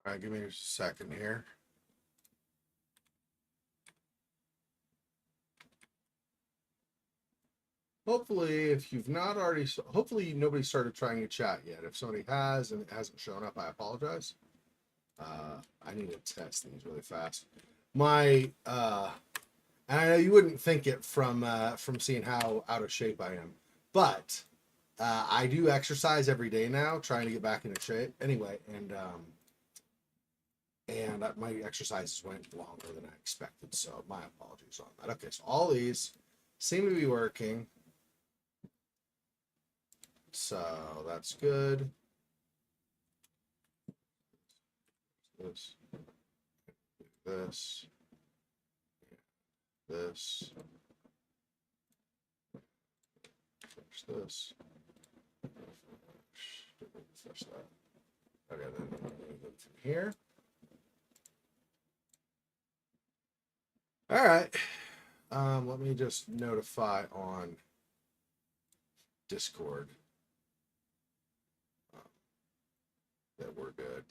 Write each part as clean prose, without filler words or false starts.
All right, give me a second here. Hopefully, if you've not already, hopefully nobody started trying to chat yet. If somebody has and it hasn't shown up, I apologize. I need to test these really fast. My and I know you wouldn't think it from seeing how out of shape I am, but I do exercise every day now, trying to get back into shape. Anyway, and my exercises went longer than I expected, so my apologies on that. Okay, so all these seem to be working, so that's good. This, this, this, finish this, finish that. Okay, then I'm gonna move from here. All right. Let me just notify on Discord um, that we're good.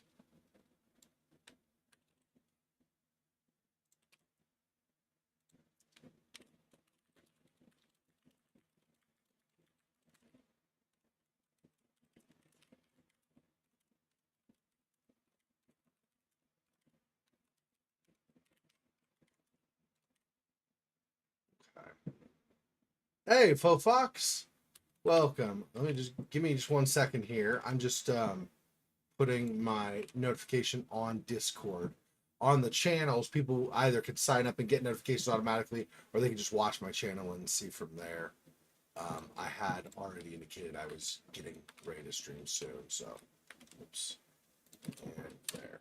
Okay. Hey, Faux Fox, welcome. Let me just give me just 1 second here. I'm just putting my notification on Discord. On the channels, people either could sign up and get notifications automatically, or they can just watch my channel and see from there. I had already indicated I was getting ready to stream soon, so oops, and there.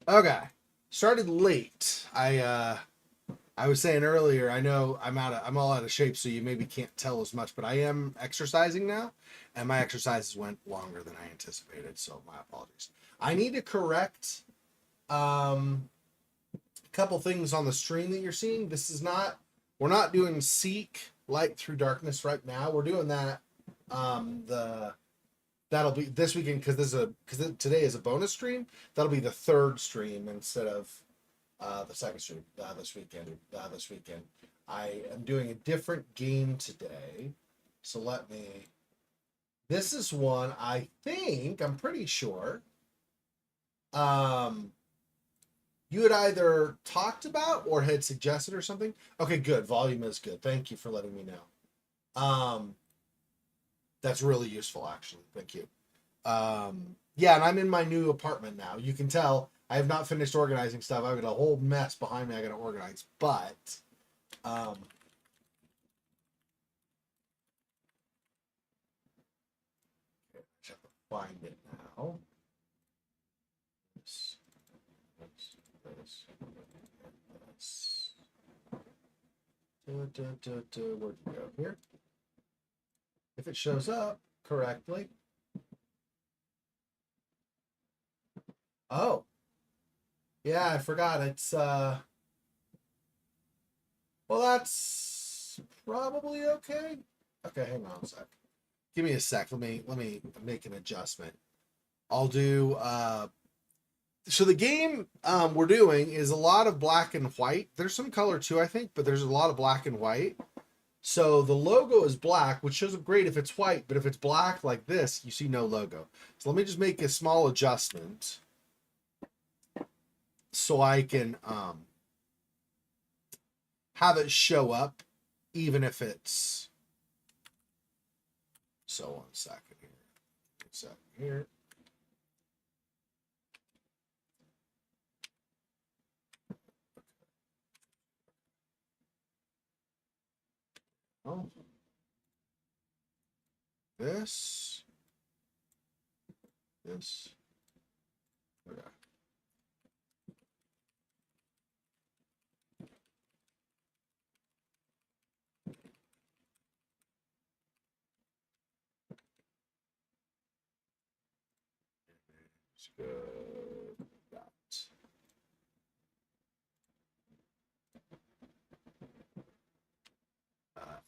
Okay, started late. I was saying earlier, I know I'm all out of shape, so you maybe can't tell as much, but I am exercising now, and my exercises went longer than I anticipated, so my apologies. I need to correct a couple things on the stream that you're seeing. We're not doing Seek Light Through Darkness right now. We're doing that the that'll be this weekend because today is a bonus stream. That'll be the third stream instead of the second stream this weekend. This weekend, I am doing a different game today. So let me. This is one I think I'm pretty sure. Um, you had either talked about or had suggested or something. Okay, good. Volume is good. Thank you for letting me know. That's really useful, actually. Thank you. Yeah, and I'm in my new apartment now. You can tell I have not finished organizing stuff. I've got a whole mess behind me I got to organize, but um, okay, I just have to find it now. This, this, this, this. Where'd you go? Here. If it shows up correctly. Oh, yeah, I forgot. It's well, that's probably okay. Okay, hang on a sec. Give me a sec. Let me make an adjustment. I'll do so the game we're doing is a lot of black and white. There's some color too, I think, but there's a lot of black and white. So the logo is black, which shows up great if it's white, but if it's black like this, you see no logo. So let me just make a small adjustment so I can have it show up even if it's so 1 second here. 1 second here. Oh, this, this, okay. It's good. That.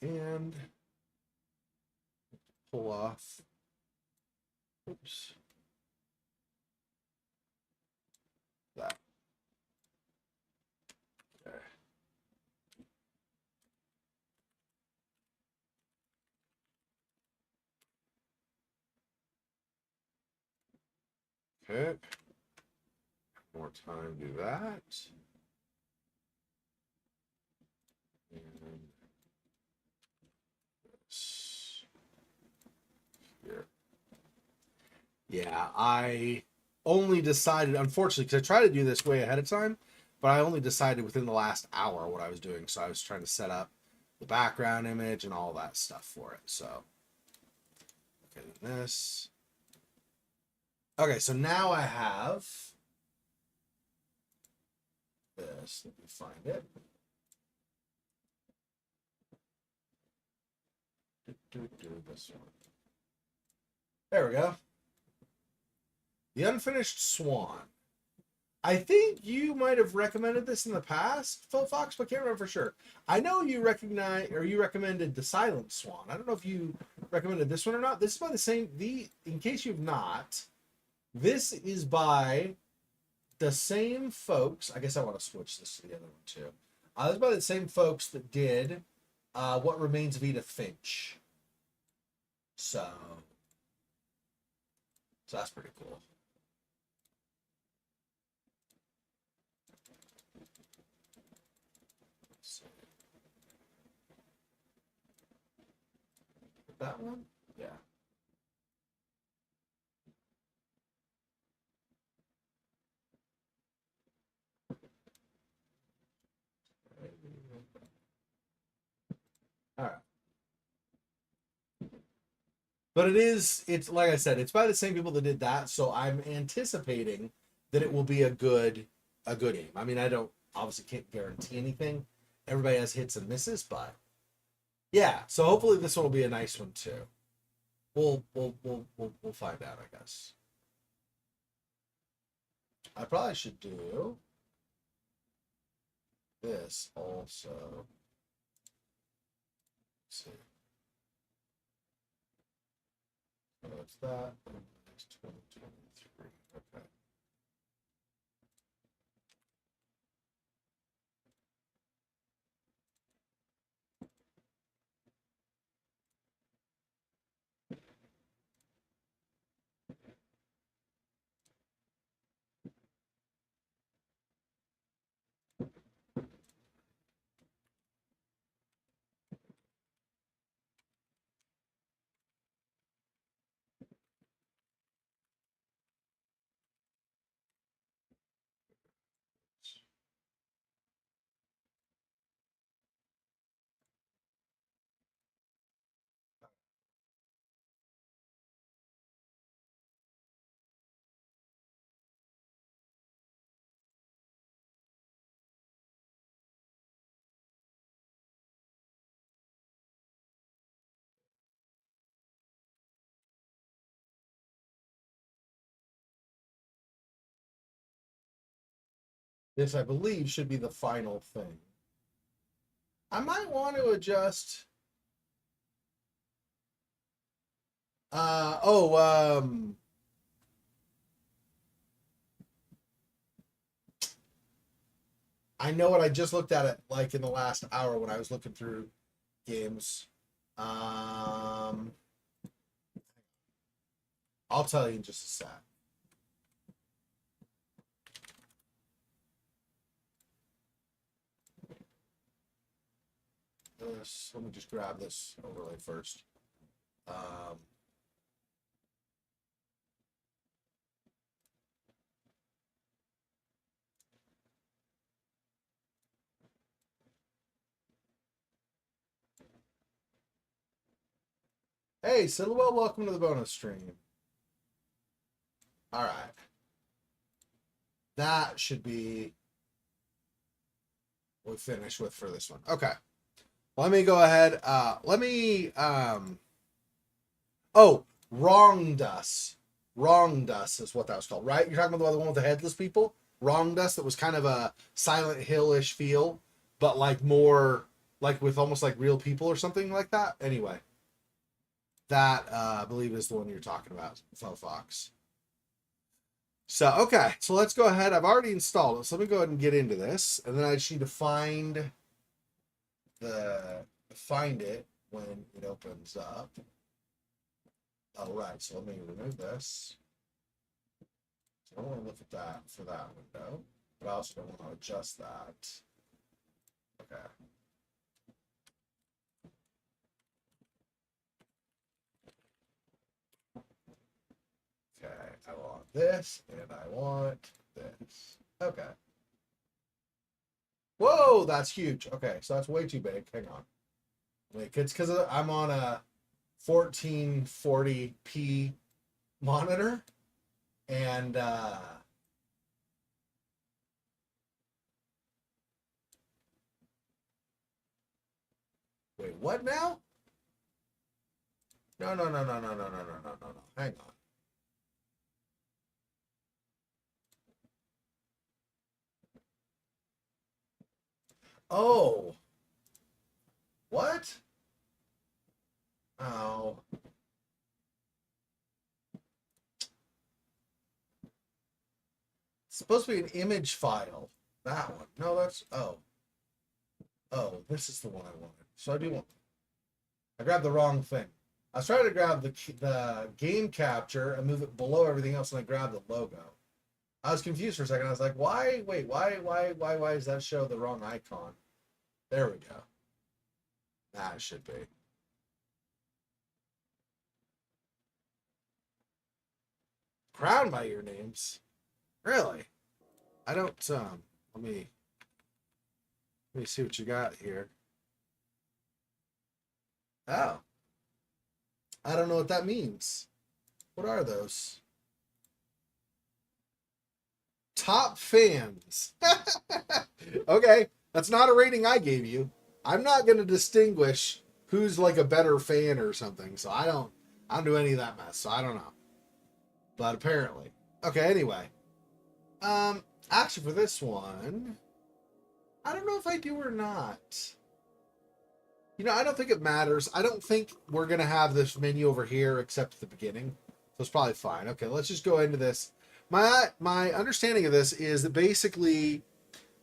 And pull off. Oops. Okay. More time, do that. And this here. Yeah, I only decided, unfortunately, because I tried to do this way ahead of time, but I only decided within the last hour what I was doing. So I was trying to set up the background image and all that stuff for it. So, okay, this. Okay, so now I have this. Let me find it. This one. There we go. The Unfinished Swan. I think you might have recommended this in the past, Phil Fox, but I can't remember for sure. I know you recommended the Silent Swan. I don't know if you recommended this one or not. This is by the same in case you've not, this is by the same folks. I guess I want to switch this to the other one too. This is by the same folks that did What Remains of Edith Finch. So that's pretty cool. That one? Yeah. All right. But it's like I said, it's by the same people that did that, so I'm anticipating that it will be a good game. I mean, I don't obviously can't guarantee anything. Everybody has hits and misses, but yeah. So hopefully this one will be a nice one too. We'll find out, I guess. I probably should do this also. Let's see. So it's that. It's 2023. Okay. This, I believe, should be the final thing. I might want to adjust. Uh oh, um, I know what I just looked at it like in the last hour when I was looking through games. Um, I'll tell you in just a sec. Let me just grab this overlay first. Hey, Silhouette, welcome to the bonus stream. All right. That should be what we finish with for this one. Okay. Let me go ahead. Oh, Wrong Dust. Wrong Dust is what that was called, right? You're talking about the one with the headless people? Wrong Dust, that was kind of a Silent Hill-ish feel, but like more like with almost like real people or something like that. Anyway, that I believe is the one you're talking about, Faux Fox. So, okay, so let's go ahead. I've already installed it, so let me go ahead and get into this, and then I just need to find it when it opens up. All right, so let me remove this. I don't want to look at that for that window, but I also don't want to adjust that. Okay. Okay, I want this, and I want this. Okay. Whoa, that's huge. Okay, so that's way too big. Hang on. Wait, it's because I'm on a 1440p monitor, and wait, what now? No, no, no, no, no, no, no, no, no, no, no. Hang on. Oh, what? Oh, it's supposed to be an image file. That one. No, that's oh, this is the one I wanted. So I do want. I grabbed the wrong thing. I was trying to grab the game capture and move it below everything else, and I grabbed the logo. I was confused for a second. I was like, why? Wait, why does that show the wrong icon? There we go. That should be. Crown by your names. Really? I don't let me see what you got here. Oh. I don't know what that means. What are those? Top fans. Okay, that's not a rating I gave you. I'm not going to distinguish who's like a better fan or something. So I don't do any of that mess. So I don't know. But apparently. Okay, anyway. Actually for this one, I don't know if I do or not. You know, I don't think it matters. I don't think we're going to have this menu over here except at the beginning. So it's probably fine. Okay, let's just go into this. My understanding of this is that basically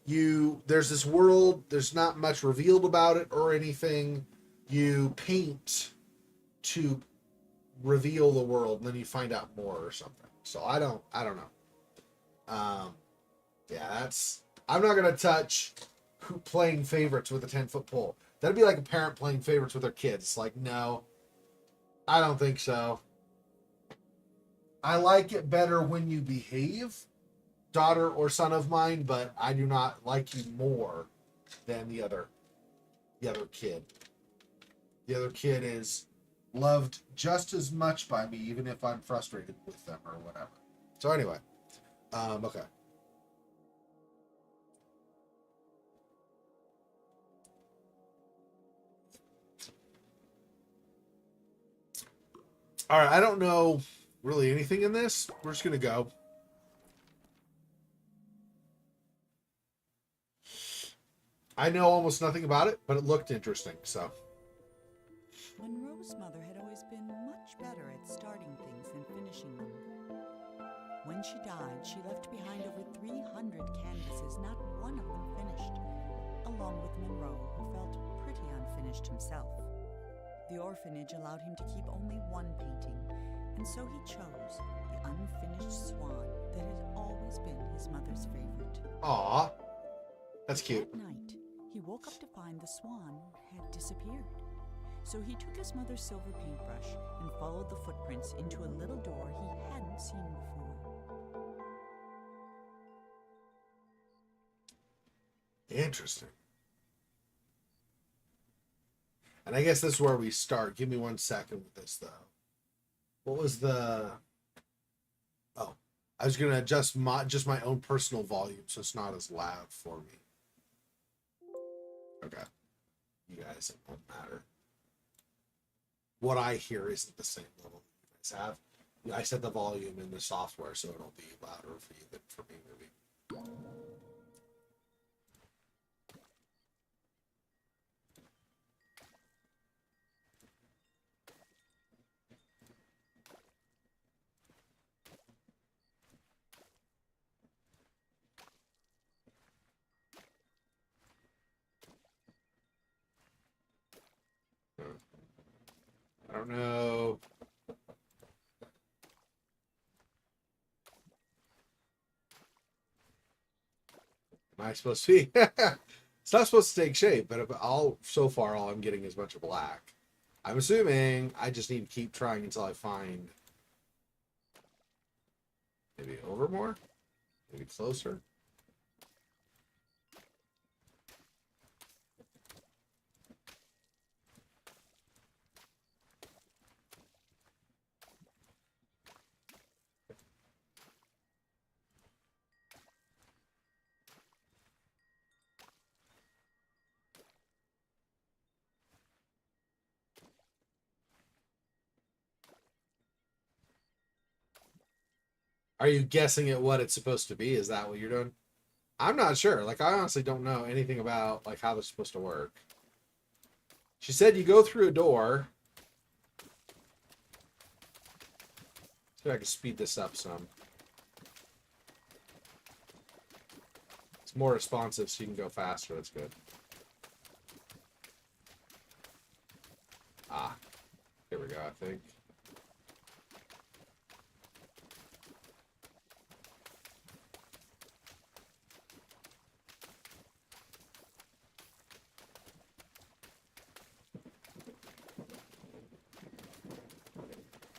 there's this world, there's not much revealed about it or anything. You paint to reveal the world and then you find out more or something. So I don't know. Yeah, I'm not going to touch playing favorites with a 10-foot pole. That'd be like a parent playing favorites with their kids. Like, no, I don't think so. I like it better when you behave, daughter or son of mine, but I do not like you more than the other kid. The other kid is loved just as much by me, even if I'm frustrated with them or whatever. So anyway, okay. All right, I don't know really anything in this. We're just gonna go. I know almost nothing about it, but it looked interesting. So Monroe's mother had always been much better at starting things than finishing them. When she died, she left behind over 300 canvases, not one of them finished, along with Monroe, who felt pretty unfinished himself. The orphanage allowed him to keep only one painting, and so he chose the unfinished swan that had always been his mother's favorite. aw, that's cute. That night, he woke up to find the swan had disappeared. So he took his mother's silver paintbrush and followed the footprints into a little door he hadn't seen before. Interesting. And I guess this is where we start. Give me 1 second with this, though. What was the... Oh, I was going to adjust just my own personal volume so it's not as loud for me. Okay. You guys, it won't matter. What I hear isn't the same level you guys have. I set the volume in the software so it'll be louder for you than for me, maybe. I don't know. I supposed to be? It's not supposed to take shape, but if so far all I'm getting is a bunch of black. I'm assuming I just need to keep trying until I find maybe over more, maybe closer. Are you guessing at what it's supposed to be? Is that what you're doing? I'm not sure. Like, I honestly don't know anything about like how this is supposed to work. She said you go through a door. See if I can speed this up some. It's more responsive, so you can go faster. That's good. Ah, here we go, I think.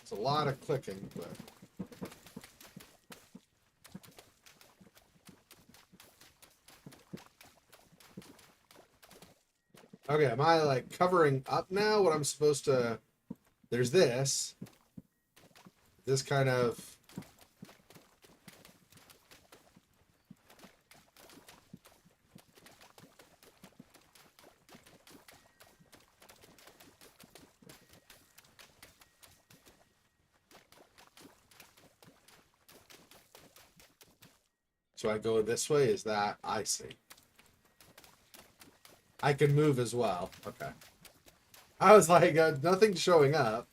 It's a lot of clicking, but... Okay, am I like covering up now what I'm supposed to... There's this. This kind of... So I go this way? Is that... I see. I can move as well. Okay. I was like, nothing's showing up.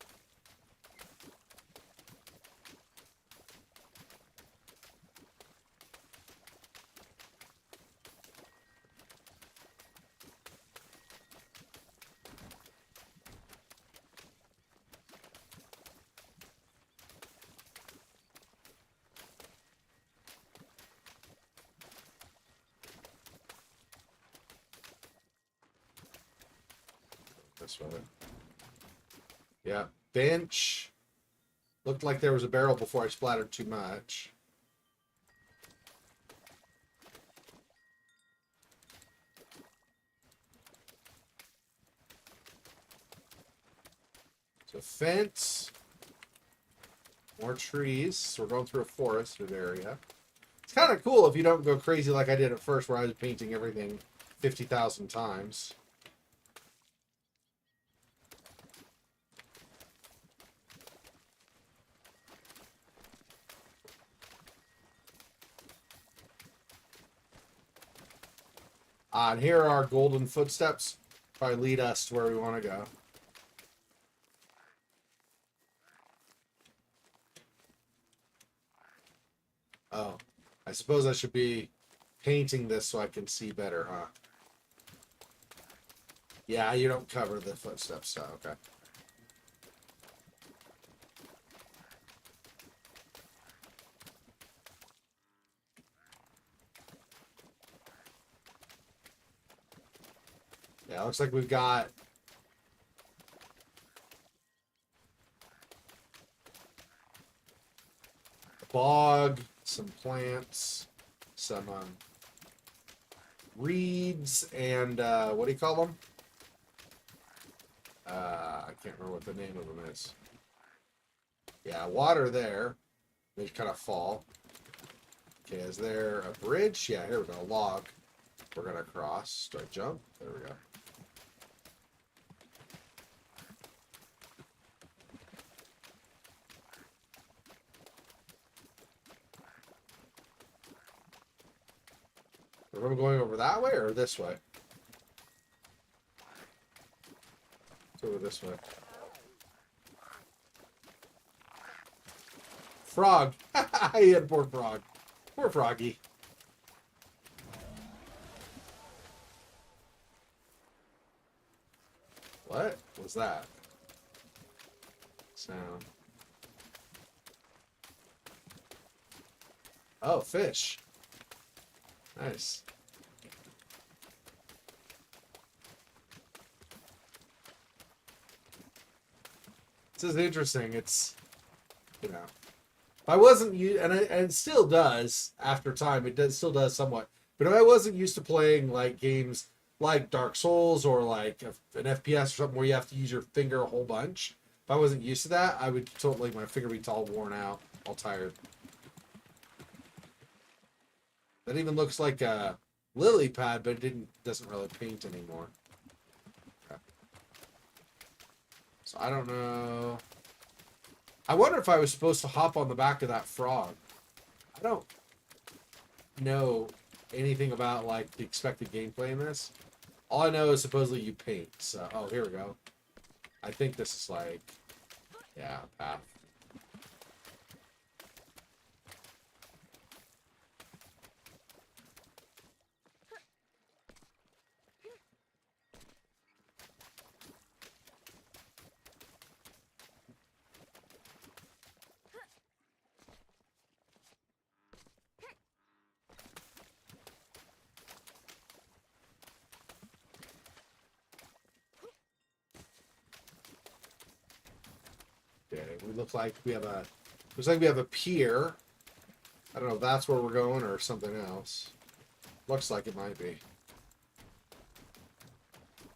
This way. Yeah. Bench. Looked like there was a barrel before I splattered too much. So fence. More trees. So we're going through a forested area. It's kind of cool if you don't go crazy like I did at first where I was painting everything 50,000 times. And here are our golden footsteps. Probably lead us to where we want to go. Oh, I suppose I should be painting this so I can see better, huh? Yeah, you don't cover the footsteps, so okay. Yeah, looks like we've got a bog, some plants, some reeds, and what do you call them? I can't remember what the name of them is. Yeah, water there. They kind of fall. Okay, is there a bridge? Yeah, here we go. A log. We're gonna cross. Do I jump? There we go. Are we going over that way or this way? Let's go over this way. Frog. He had poor frog. Poor froggy. What was that? Sound. Oh, fish. Nice. just interesting. It's, you know, if I wasn't and it still does after time. It does still does somewhat. But if I wasn't used to playing like games like Dark Souls or like an FPS or something where you have to use your finger a whole bunch, if I wasn't used to that, I would totally my finger would be all worn out, all tired. That even looks like a lily pad, but it doesn't really paint anymore. Okay. So I don't know. I wonder if I was supposed to hop on the back of that frog. I don't know anything about like the expected gameplay in this. All I know is supposedly you paint. So, oh, here we go. I think this is like, yeah, path. Okay, we look like we have a, looks like we have a pier. I don't know if that's where we're going or something else. Looks like it might be.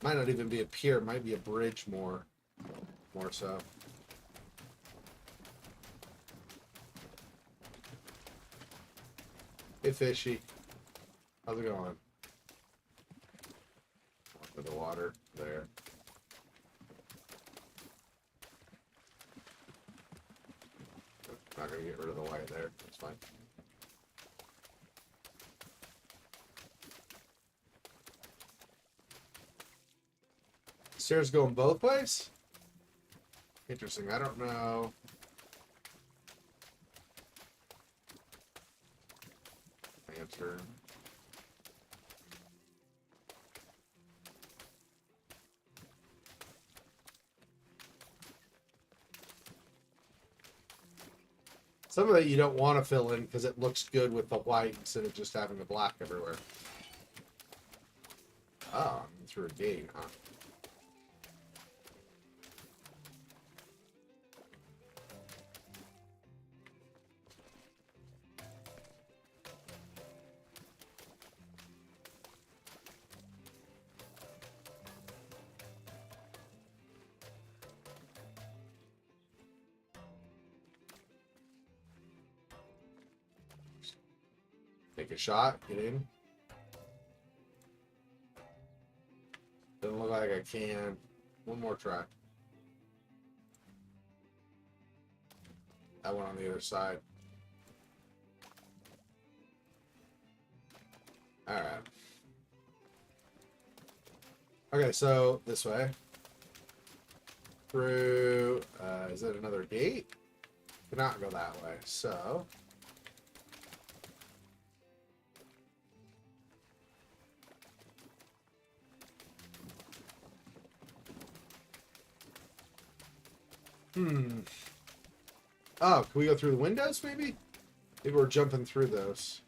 Might not even be a pier. It might be a bridge more so. Hey, fishy. How's it going? Into the water there. Not gonna get rid of the light there. That's fine. Stairs going both ways? Interesting. I don't know. Answer. Some of it you don't want to fill in because it looks good with the white instead of just having the black everywhere. Oh, I'm through a gate, huh? Take a shot, get in. Doesn't look like I can. One more try. That one on the other side. Alright. Okay, so this way. Through, is it another gate? Cannot go that way, so. Oh, can we go through the windows, maybe? Maybe we're jumping through those.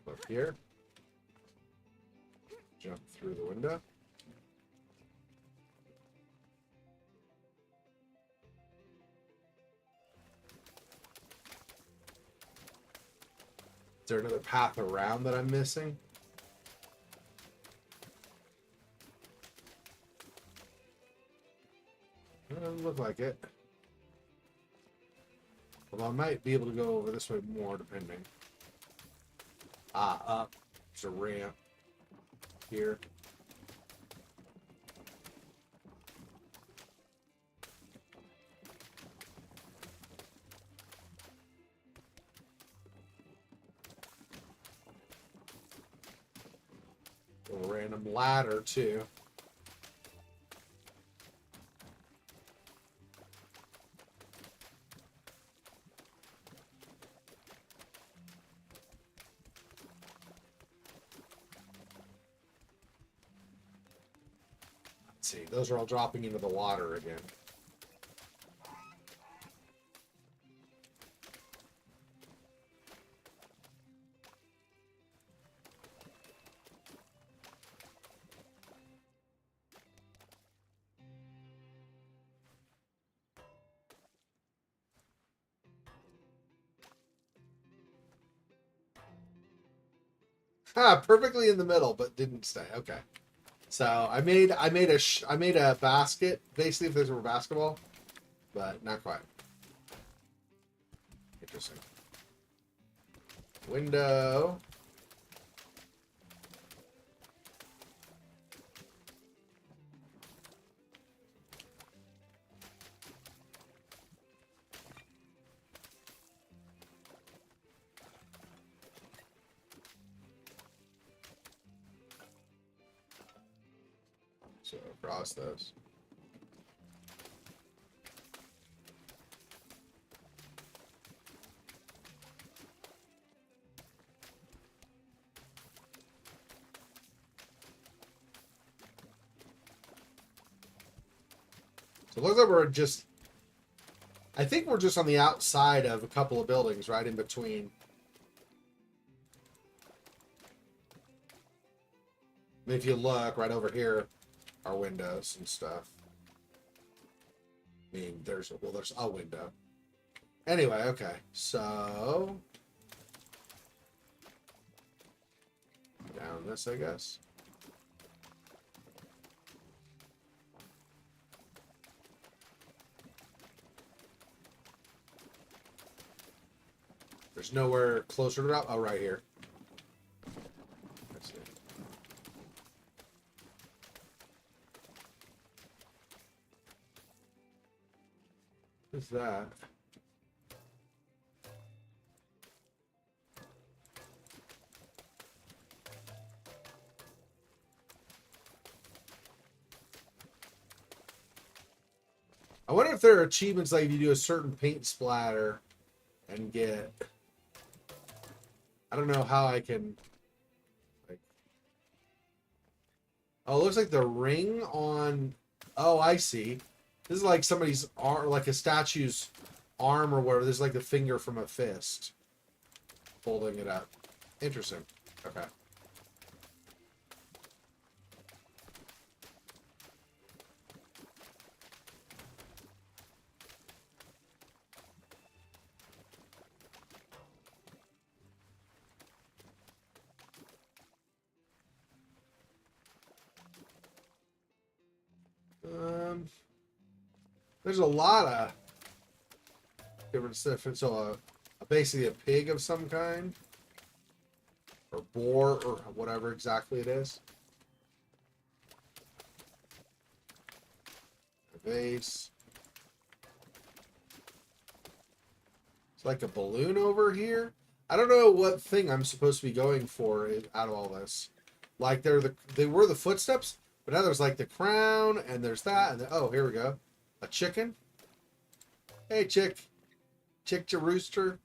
Up here. Jump through the window. Is there another path around that I'm missing? Doesn't look like it. Well, I might be able to go over this way more, depending. Ah, up. There's a ramp here. A random ladder, too. See, those are all dropping into the water again. Perfectly in the middle, but didn't stay. Okay. So I made a basket basically if this were basketball, but not quite. Interesting. Window. So across those. So it looks like we're just, I think we're just on the outside of a couple of buildings, right in between. I mean, if you look right over here, our windows and stuff. I mean, there's a window. Anyway, okay, so down this, I guess. There's nowhere closer to that. Oh, right here. That's it. What's that? I wonder if there are achievements like if you do a certain paint splatter and get. I don't know how I can. Like, oh, it looks like the ring on. Oh, I see. This is like somebody's arm, like a statue's arm or whatever. This is like the finger from a fist holding it up. Interesting. Okay. There's a lot of different stuff. So, basically a pig of some kind, or boar, or whatever exactly it is. A vase. It's like a balloon over here. I don't know what thing I'm supposed to be going for out of all this. Like they were the footsteps, but now there's like the crown, and there's that, and oh, here we go. A chicken. Hey, chick to rooster.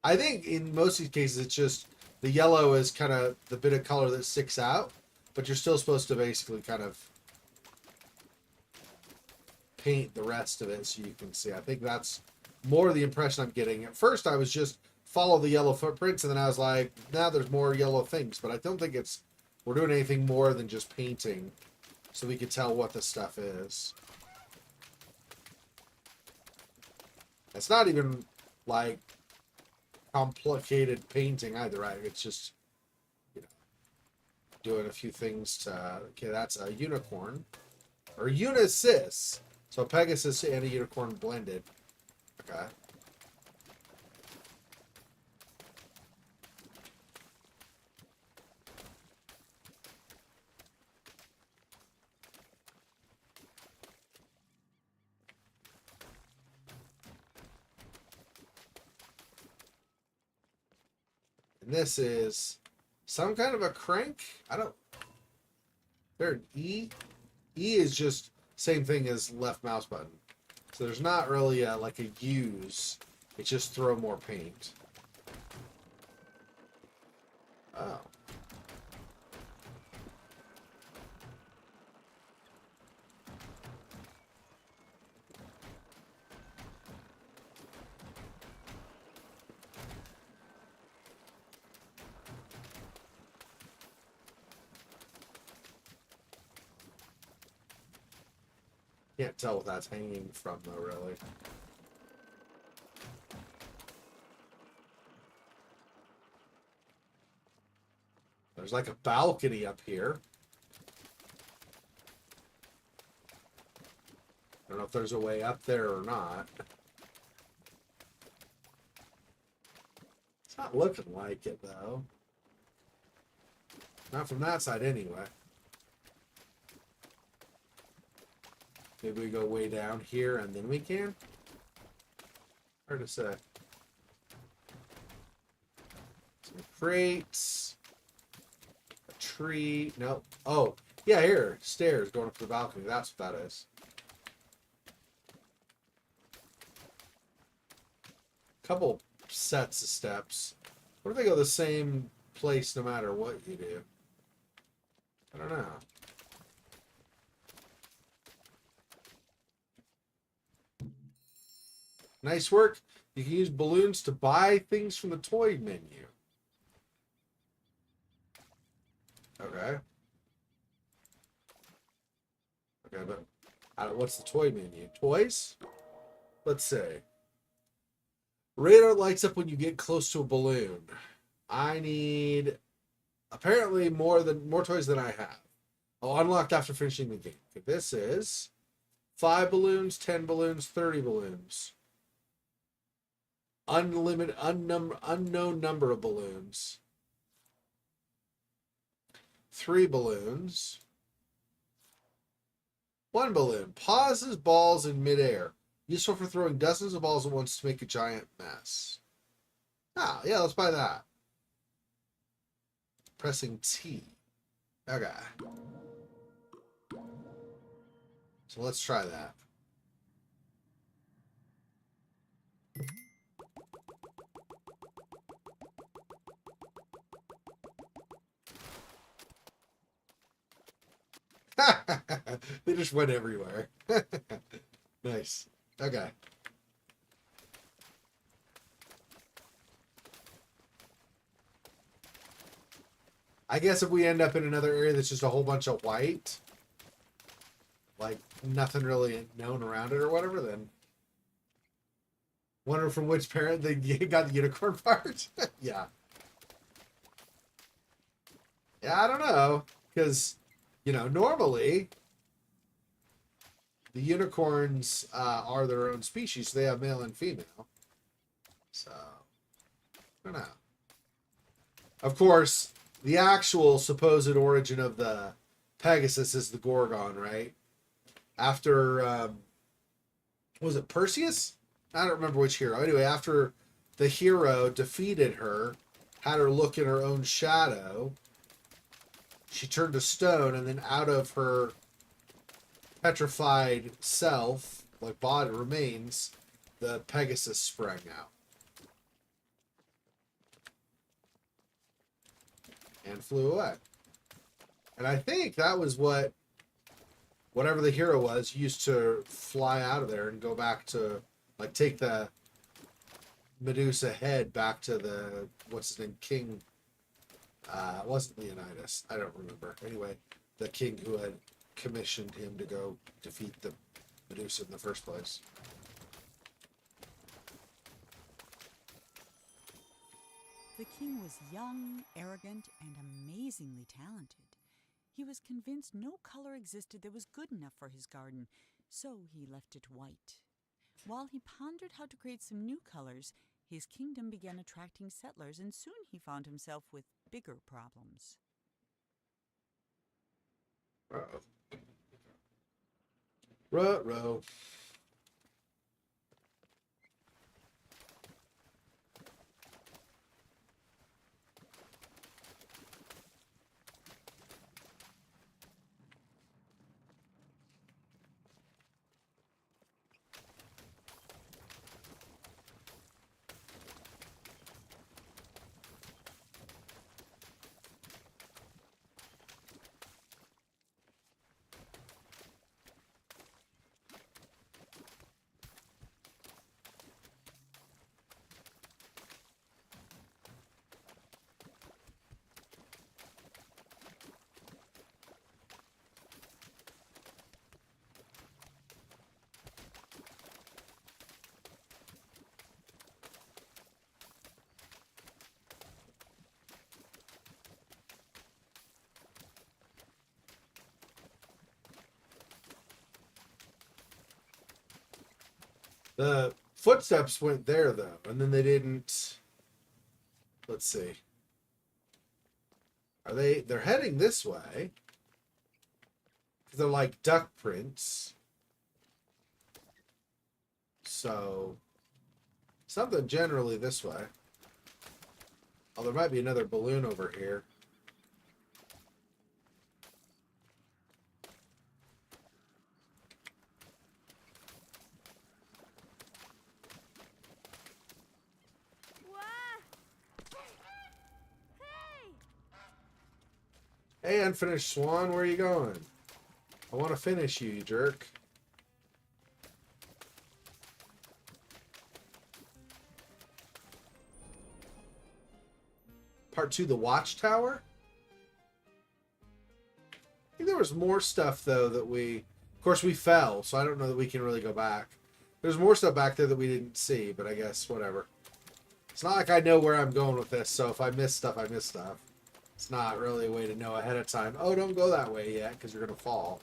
I think in most of these cases, it's just the yellow is kind of the bit of color that sticks out, but you're still supposed to basically kind of paint the rest of it so you can see. I think that's more the impression I'm getting. At first, I was just follow the yellow footprints, and then I was like, now there's more yellow things, but I don't think we're doing anything more than just painting so we can tell what the stuff is. It's not even like complicated painting either, right? It's just, you know, doing a few things to. Okay, that's a unicorn or unicis. So Pegasus and a unicorn blended. Okay. And this is some kind of a crank. I don't. There an E. E is just same thing as left mouse button. So there's not really like a use. It's just throw more paint. Oh. Can't tell what that's hanging from though, really. There's like a balcony up here. I don't know if there's a way up there or not. It's not looking like it, though. Not from that side, anyway. Maybe we go way down here and then we can? Hard to say. Some crates. A tree. Nope. Oh, yeah, here. Stairs going up to the balcony. That's what that is. Couple sets of steps. What if they go the same place no matter what you do? I don't know. Nice work. You can use balloons to buy things from the toy menu. Okay. Okay, but what's the toy menu? Toys? Let's see. Radar lights up when you get close to a balloon. I need apparently more toys than I have. Oh, unlocked after finishing the game. Okay, this is 5 balloons, 10 balloons, 30 balloons. Unlimited, unknown number of balloons. 3 balloons. 1 balloon. Pauses balls in midair. Useful for throwing dozens of balls at once to make a giant mess. Ah, yeah, let's buy that. Pressing T. Okay. So let's try that. They just went everywhere. Nice. Okay. I guess if we end up in another area that's just a whole bunch of white, like nothing really known around it or whatever, then wonder from which parent they got the unicorn part. Yeah. Yeah, I don't know. Because, you know, normally the unicorns are their own species. So they have male and female. So, I don't know. Of course, the actual supposed origin of the Pegasus is the Gorgon, right? After, was it Perseus? I don't remember which hero. Anyway, after the hero defeated her, had her look in her own shadow, she turned to stone, and then out of her petrified self, like body remains, the Pegasus sprang out. And flew away. And I think that was what whatever the hero was used to fly out of there and go back to, like, take the Medusa head back to the, what's his name, King, it wasn't Leonidas, I don't remember. Anyway, the king who had commissioned him to go defeat the Medusa in the first place. The king was young, arrogant, and amazingly talented. He was convinced no color existed that was good enough for his garden, so he left it white. While he pondered how to create some new colors, his kingdom began attracting settlers, and soon he found himself with bigger problems. Ruh-roh. The footsteps went there though, and then they didn't. Let's see. Are they? They're heading this way. They're like duck prints. So something generally this way. Oh, there might be another balloon over here. Hey, unfinished Swan, where are you going? I want to finish you, you jerk. Part 2, the Watchtower? I think there was more stuff, though, that we... Of course, we fell, so I don't know that we can really go back. There's more stuff back there that we didn't see, but I guess whatever. It's not like I know where I'm going with this, so if I miss stuff, I miss stuff. It's not really a way to know ahead of time. Oh, don't go that way yet, because you're going to fall.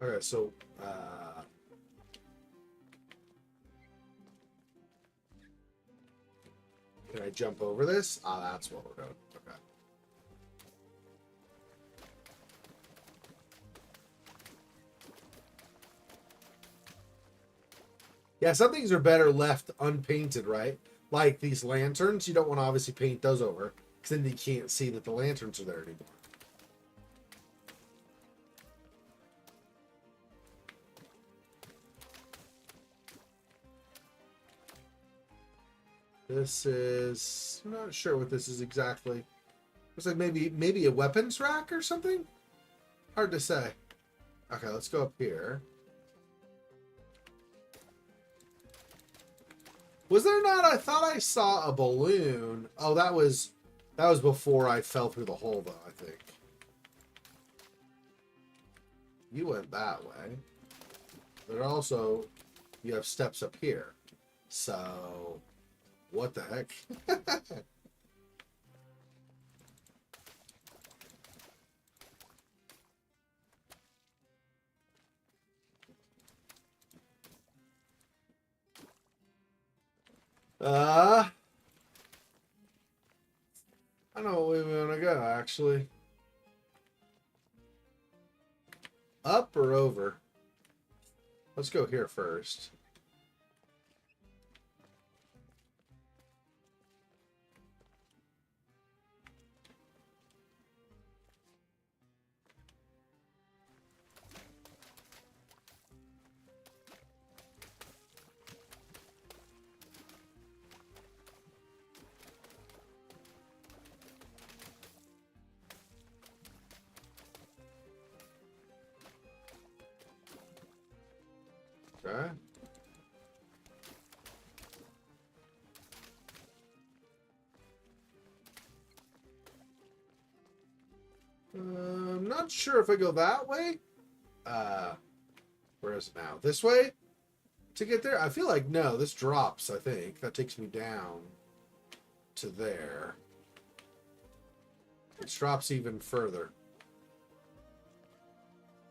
Okay, so, can I jump over this? Ah, that's what we're doing. Okay. Yeah, some things are better left unpainted, right? Like these lanterns, you don't want to obviously paint those over, because then you can't see that the lanterns are there anymore. This is... I'm not sure what this is exactly. Looks like maybe a weapons rack or something? Hard to say. Okay, let's go up here. Was there not? I thought I saw a balloon. Oh, that was before I fell through the hole, though, I think. You went that way. But also, you have steps up here. So, what the heck? I don't know where we want to go, actually. Up or over? Let's go here first. Okay. I'm not sure if I go that way. Where is it now? This way? To get there? I feel like, no, this drops, I think. That takes me down to there. It drops even further.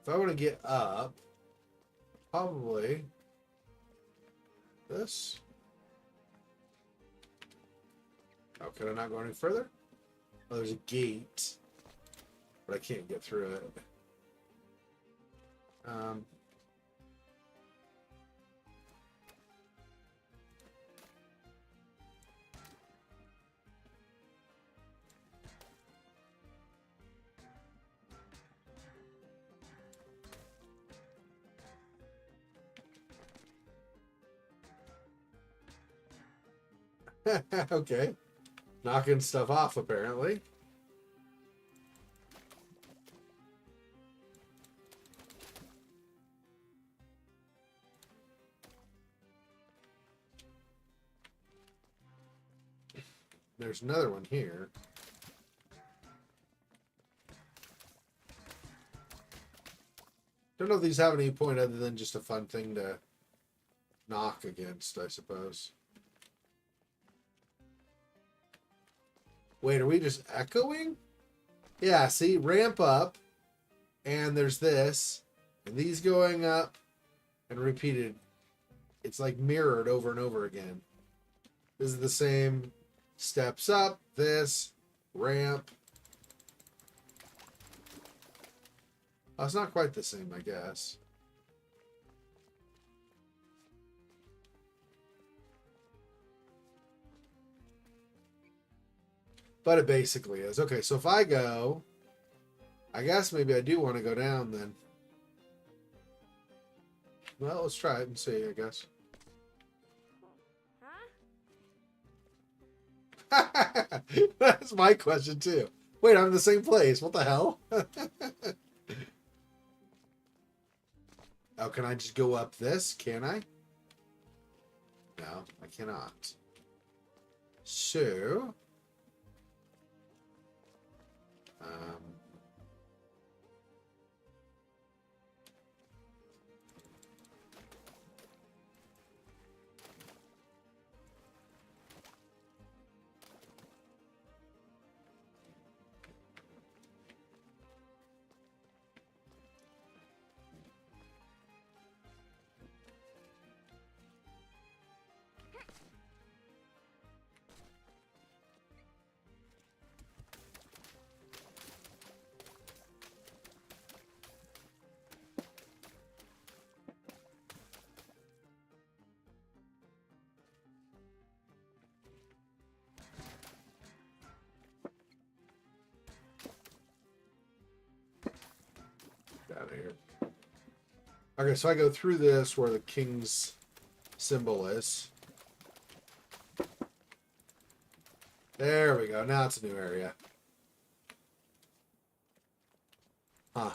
If I want to get up, probably this. Oh, can I not go any further? Oh, there's a gate, but I can't get through it. Okay. Knocking stuff off, apparently. There's another one here. Don't know if these have any point other than just a fun thing to knock against, I suppose. Wait, are we just echoing? Yeah, see, ramp up, and there's this, and these going up, and repeated. It's like mirrored over and over again. This is the same steps up, this, ramp. Oh, it's not quite the same, I guess. But it basically is. Okay, so if I go, I guess maybe I do want to go down then. Well, let's try it and see, I guess. That's my question too. Wait, I'm in the same place. What the hell? Oh, can I just go up this? Can I? No, I cannot. So, out of here. Okay, so I go through this where the king's symbol is. There we go. Now it's a new area. Huh.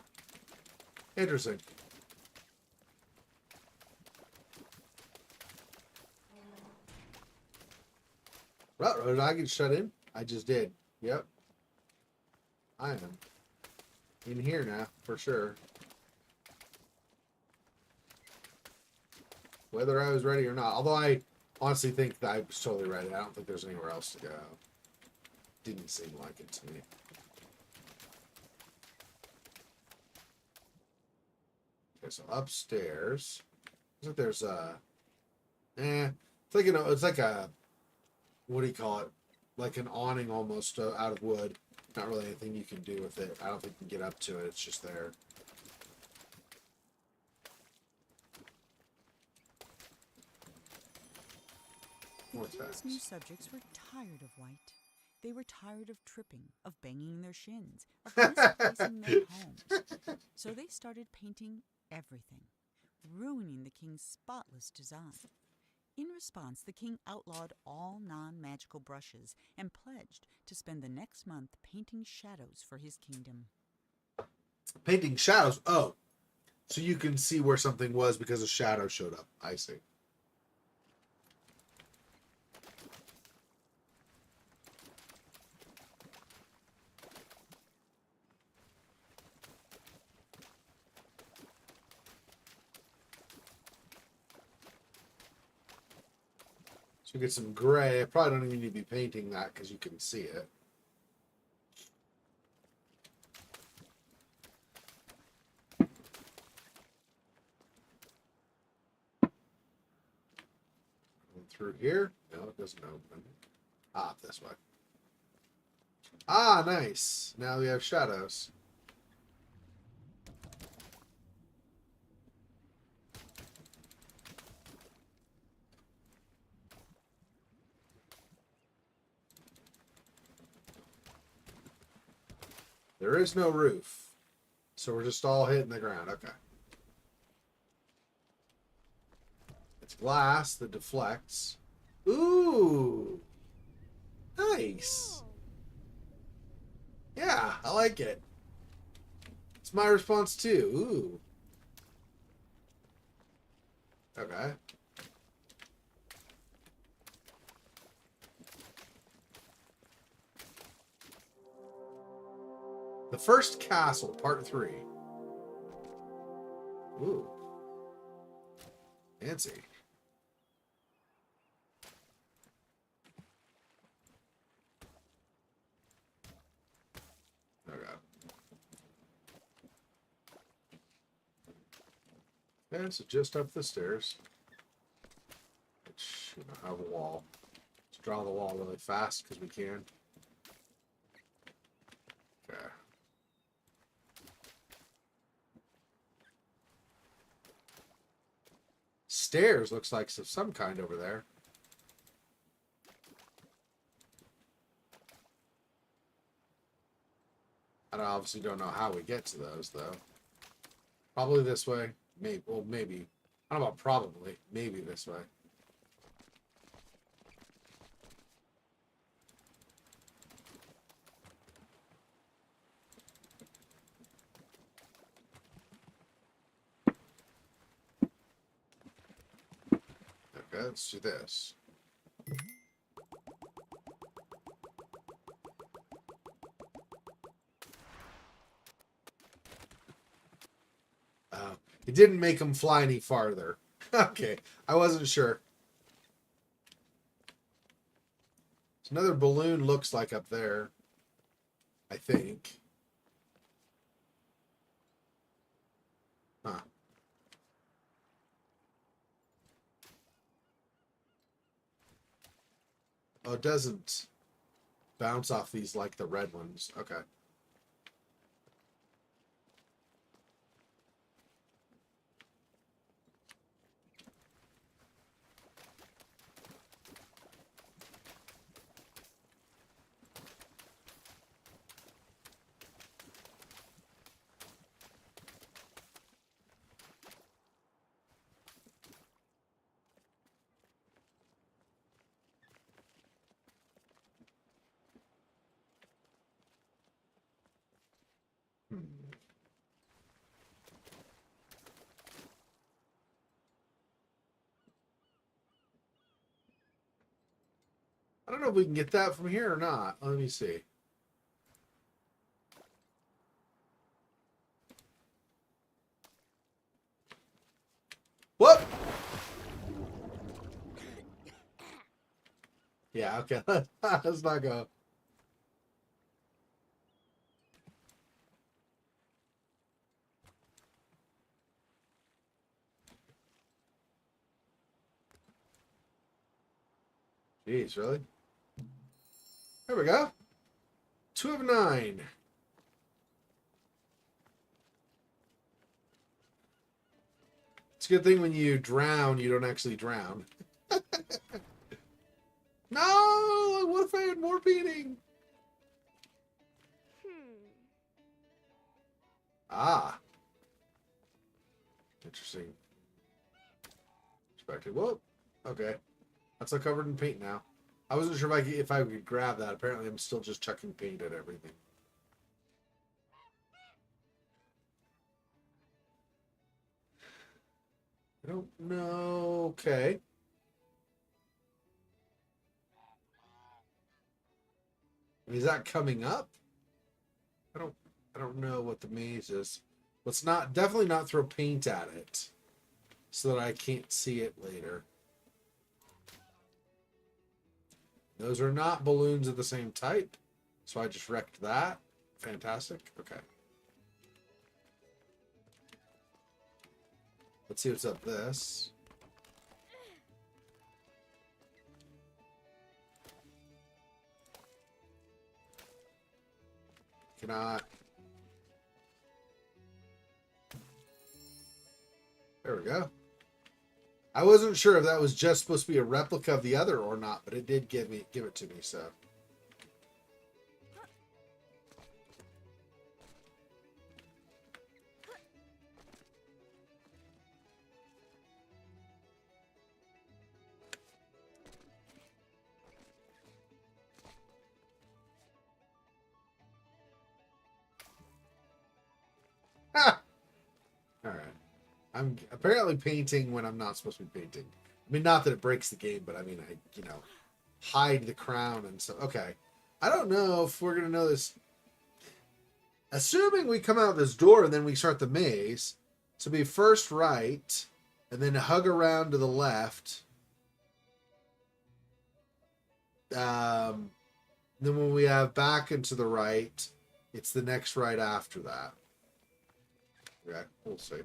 Interesting. Well, did I get shut in? I just did. Yep. I am in here now, for sure. Whether I was ready or not. Although I honestly think that I was totally ready. I don't think there's anywhere else to go. Didn't seem like it to me. Okay, so upstairs. Looks like there's a... It's like, you know, it's like a... What do you call it? Like an awning almost out of wood. Not really anything you can do with it. I don't think you can get up to it. It's just there. The king's new subjects were tired of White. They were tired of tripping, of banging their shins, of misplacing their homes. So they started painting everything, ruining the king's spotless design. In response, the king outlawed all non-magical brushes and pledged to spend the next month painting shadows for his kingdom. Painting shadows? Oh. So you can see where something was because a shadow showed up. I see. So you get some gray. I probably don't even need to be painting that because you can see it. Through here? No, it doesn't open. Ah, this way. Ah, nice. Now we have shadows. There is no roof. So we're just all hitting the ground. Okay. It's glass that deflects. Ooh. Nice. Yeah, I like it. It's my response too. Ooh. Okay. The First Castle, Part 3. Ooh. Fancy. Okay. Yeah, so just up the stairs. Which, have a wall. Let's draw the wall really fast because we can. Okay. Stairs looks like some kind over there. I obviously don't know how we get to those though. Probably this way. Maybe. Well, maybe. I don't know about probably. Maybe this way. Okay, let's do this. It didn't make him fly any farther. Okay, I wasn't sure. There's another balloon looks like up there. I think. Huh. Oh, it doesn't bounce off these like the red ones. Okay. Hmm. I don't know if we can get that from here or not. Let me see. Whoop! Yeah, okay. Let's not go. Jeez, really? There we go. 2 of 9. It's a good thing when you drown, you don't actually drown. No! What if I had more painting? Ah. Interesting. Perspective. Whoa. Okay. That's all covered in paint now. I wasn't sure if I could grab that. Apparently, I'm still just chucking paint at everything. I don't know. Okay. Is that coming up? I don't. I don't know what the maze is. Let's not. Definitely not throw paint at it, so that I can't see it later. Those are not balloons of the same type, so I just wrecked that. Fantastic. Okay. Let's see what's up this. Cannot. There we go. I wasn't sure if that was just supposed to be a replica of the other or not, but it did give it to me, so. Ha! All right. I'm apparently painting when I'm not supposed to be painting. I mean, not that it breaks the game, but I mean, hide the crown and so. Okay. I don't know if we're gonna know this. Assuming we come out this door and then we start the maze, So be first right, and then hug around to the left. Then when we have back and to the right, it's the next right after that. Yeah, we'll see.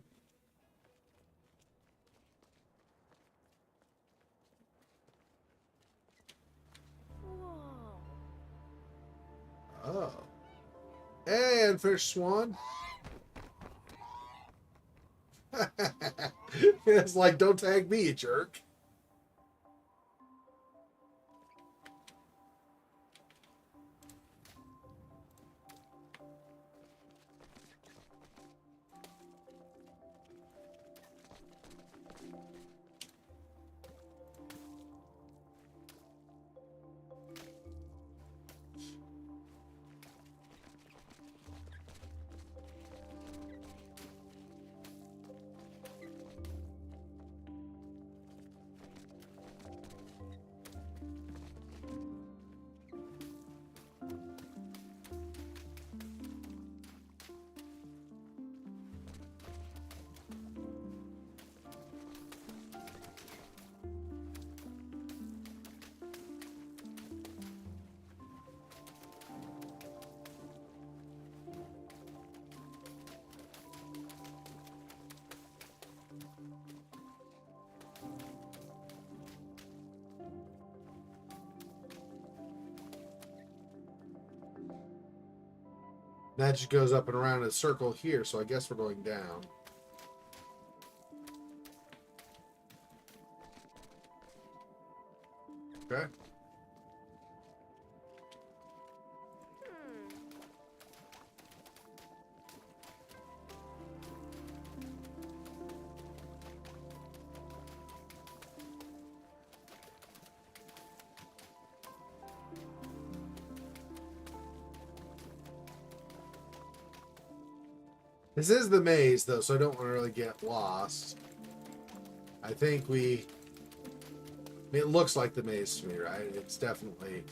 Oh. Hey, unfinished Swan. It's like, don't tag me, you jerk. That just goes up and around in a circle here, so I guess we're going down. Okay. This is the maze, though, so I don't want to really get lost. I think we... I mean, it looks like the maze to me, right? It's definitely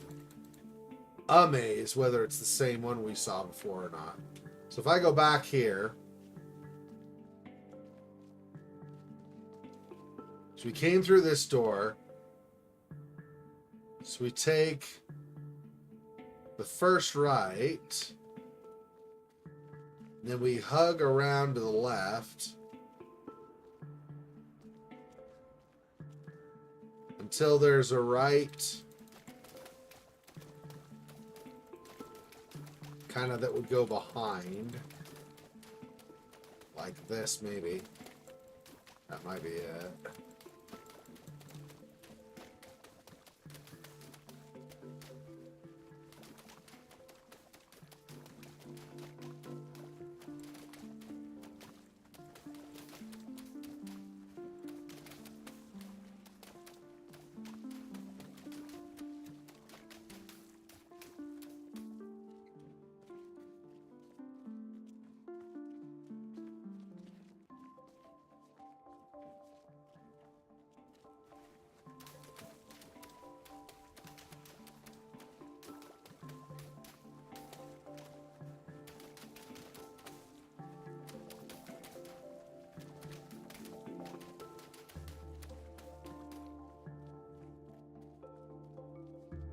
a maze, whether it's the same one we saw before or not. So if I go back here... So we came through this door. So we take the first right... Then we hug around to the left until there's a right kind of that would go behind. Like this, maybe. That might be it.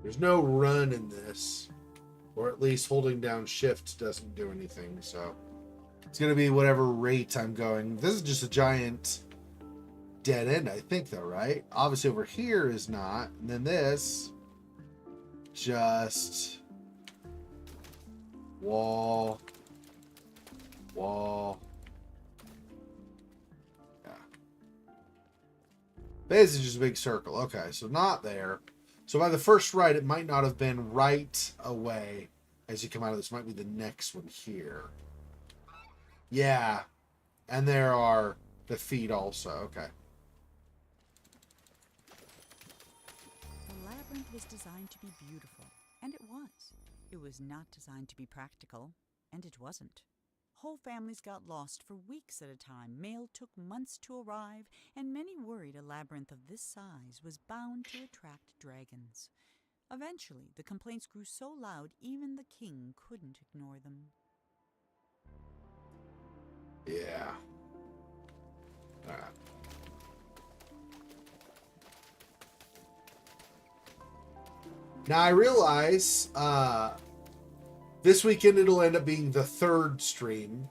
There's no run in this, or at least holding down shift doesn't do anything, so it's going to be whatever rate I'm going. This is just a giant dead end, I think, though, right? Obviously over here is not, and then this, just wall, wall, yeah. Basically just a big circle. Okay, so not there. So by the first right, it might not have been right away as you come out of this. It might be the next one here. Yeah. And there are the feet also. Okay. The labyrinth was designed to be beautiful, and it was. It was not designed to be practical, and it wasn't. Whole families got lost for weeks at a time. Mail took months to arrive, and many worried a labyrinth of this size was bound to attract dragons. Eventually, the complaints grew so loud even the king couldn't ignore them. Yeah. All right. Now I realize this weekend it'll end up being the third stream.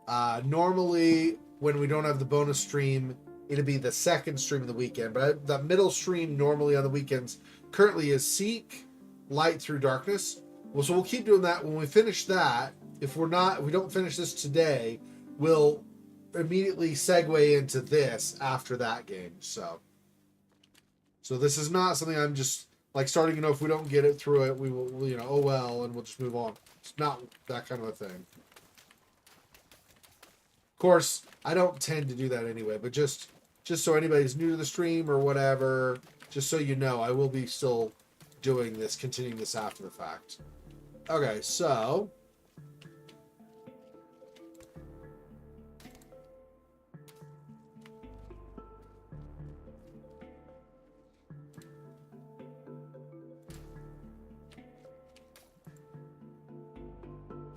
Normally, when we don't have the bonus stream, it'll be the second stream of the weekend. But the middle stream normally on the weekends currently is Seek, Light Through Darkness. Well, so we'll keep doing that. When we finish that, if we don't finish this today, we'll immediately segue into this after that game. So this is not something I'm just like starting. If we don't get it through it, we will, oh well, and we'll just move on. It's not that kind of a thing. Of course, I don't tend to do that anyway, but just so anybody's new to the stream or whatever, just so you know, I will be still doing this, continuing this after the fact. Okay, so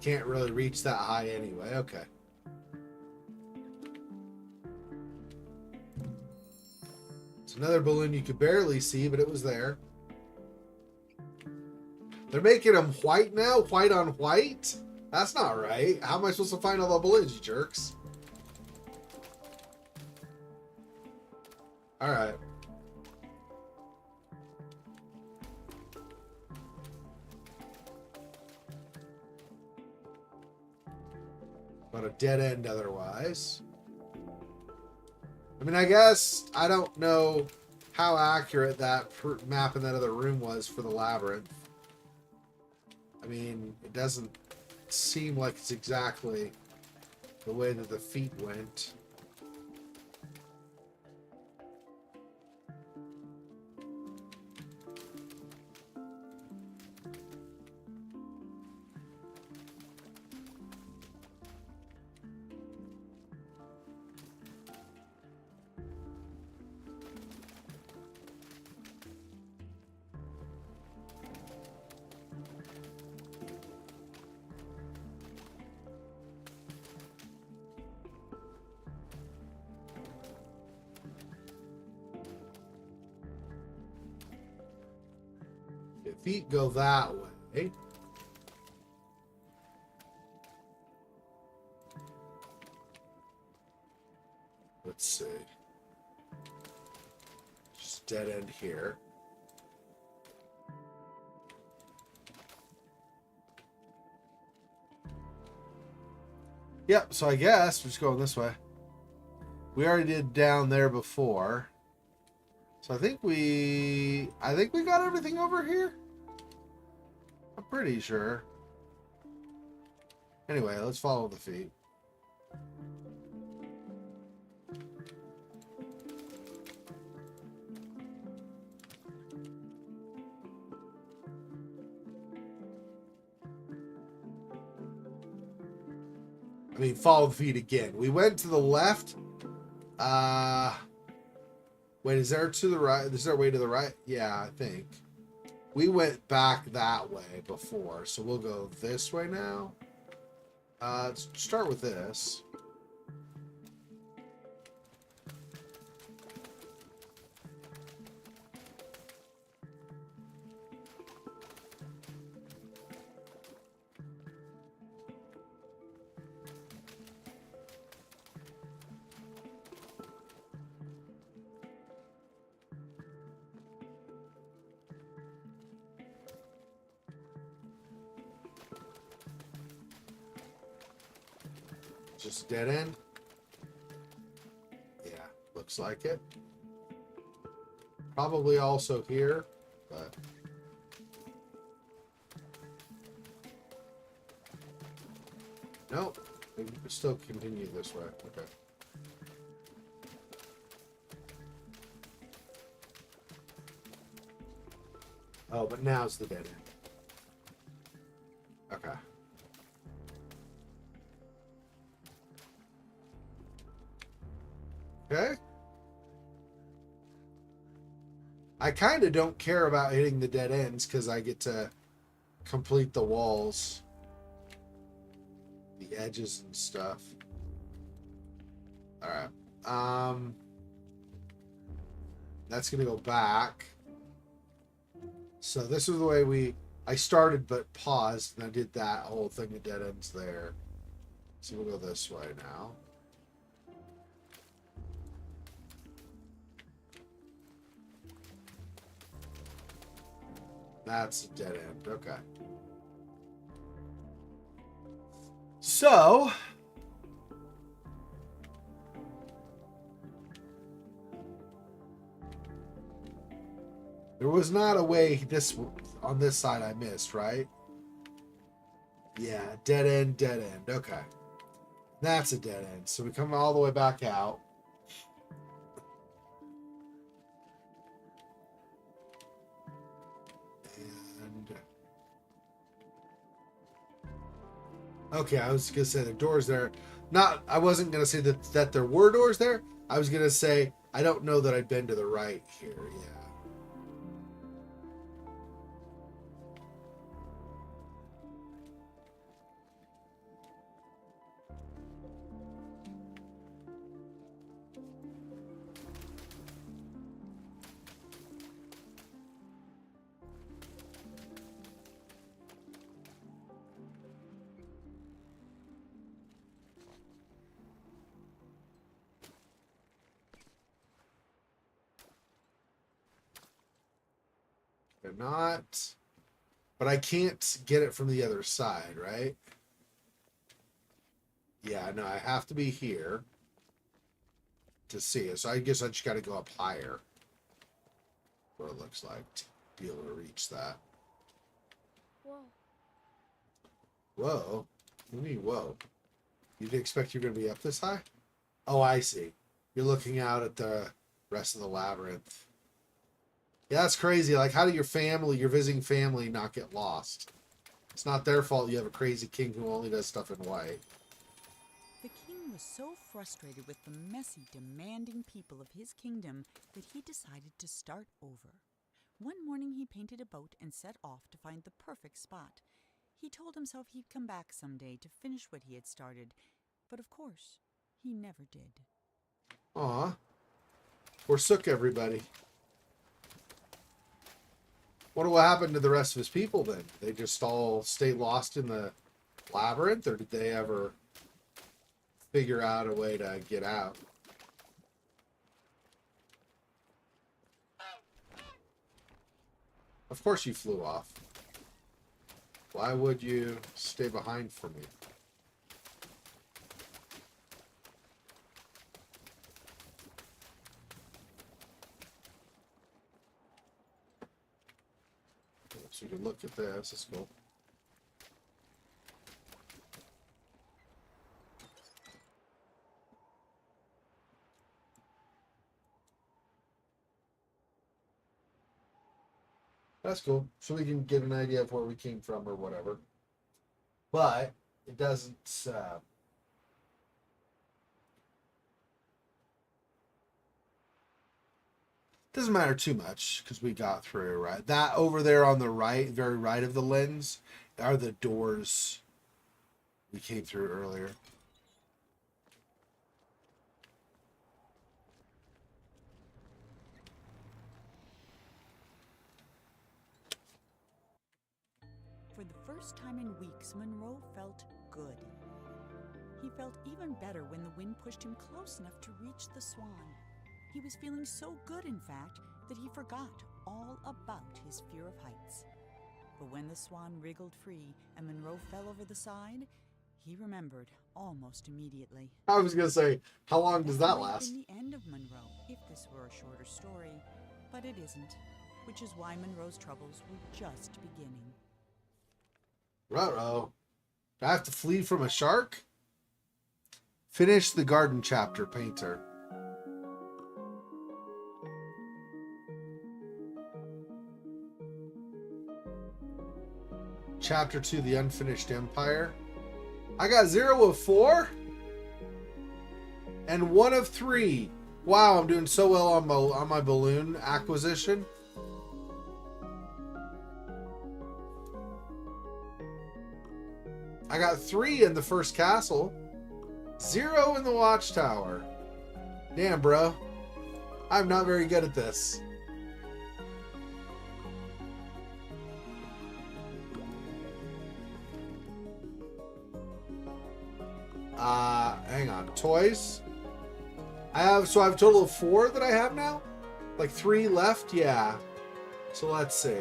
can't really reach that high anyway. Okay. It's another balloon you could barely see, but it was there. They're making them white now? White on white? That's not right. How am I supposed to find all the balloons, you jerks? Alright. But a dead end otherwise. I mean, I guess I don't know how accurate that map in that other room was for the labyrinth. I mean, it doesn't seem like it's exactly the way that the feet went. Feet go that way. Let's see. Just dead end here. Yep, so I guess we're just going this way. We already did down there before. So I think we got everything over here. I'm pretty sure. Anyway, let's follow the feet. I mean, follow the feet again. We went to the left. Wait, is there to the right? Is there a way to the right? Yeah, I think. We went back that way before, so we'll go this way now. Let's start with this. Just dead end? Yeah, looks like it. Probably also here, but... Nope. We can still continue this way. Okay. Oh, but now's the dead end. Okay. Okay. I kind of don't care about hitting the dead ends because I get to complete the walls, the edges and stuff. All right. That's gonna go back. So this is the way I started but paused, and I did that whole thing of dead ends there. So we'll go this way now. That's a dead end. Okay. So there was not a way on this side I missed, right? Yeah, dead end, dead end. Okay. That's a dead end. So we come all the way back out. And okay, I was gonna say the doors there. I wasn't gonna say that there were doors there. I was gonna say I don't know that I'd been to the right here. Yeah. They're not. But I can't get it from the other side, right? Yeah, no, I have to be here to see it. So I guess I just got to go up higher. What it looks like to be able to reach that. Whoa. Whoa. What do you mean, whoa? You didn't expect you're going to be up this high? Oh, I see. You're looking out at the rest of the labyrinth. Yeah, that's crazy. Like, how do your visiting family, not get lost? It's not their fault you have a crazy king who only does stuff in white. The king was so frustrated with the messy, demanding people of his kingdom that he decided to start over. One morning he painted a boat and set off to find the perfect spot. He told himself he'd come back someday to finish what he had started, but of course, he never did. Aw. Forsook everybody. Wonder what happened to the rest of his people then? They just all stay lost in the labyrinth, or did they ever figure out a way to get out? Of course you flew off. Why would you stay behind for me? So you can look at this. It's cool. That's cool. So we can get an idea of where we came from or whatever. But it doesn't. Doesn't matter too much because we got through, right? That over there on the right, very right of the lens, are the doors we came through earlier. For the first time in weeks, Monroe felt good. He felt even better when the wind pushed him close enough to reach the Swan. He was feeling so good, in fact, that he forgot all about his fear of heights. But when the Swan wriggled free and Monroe fell over the side, he remembered almost immediately. I was going to say, how long does that last? That might have been the end of Monroe, if this were a shorter story. But it isn't, which is why Monroe's troubles were just beginning. Ruh-roh. Do I have to flee from a shark? Finish the garden chapter, painter. Chapter 2, The Unfinished Empire. I got 0 of 4 and 1 of 3. Wow, I'm doing so well on my balloon acquisition. I got 3 in the first castle, 0 in the watchtower. Damn, bro. I'm not very good at this. Hang on. Toys. I have a total of 4 that I have now? Like 3 left? Yeah. So let's see.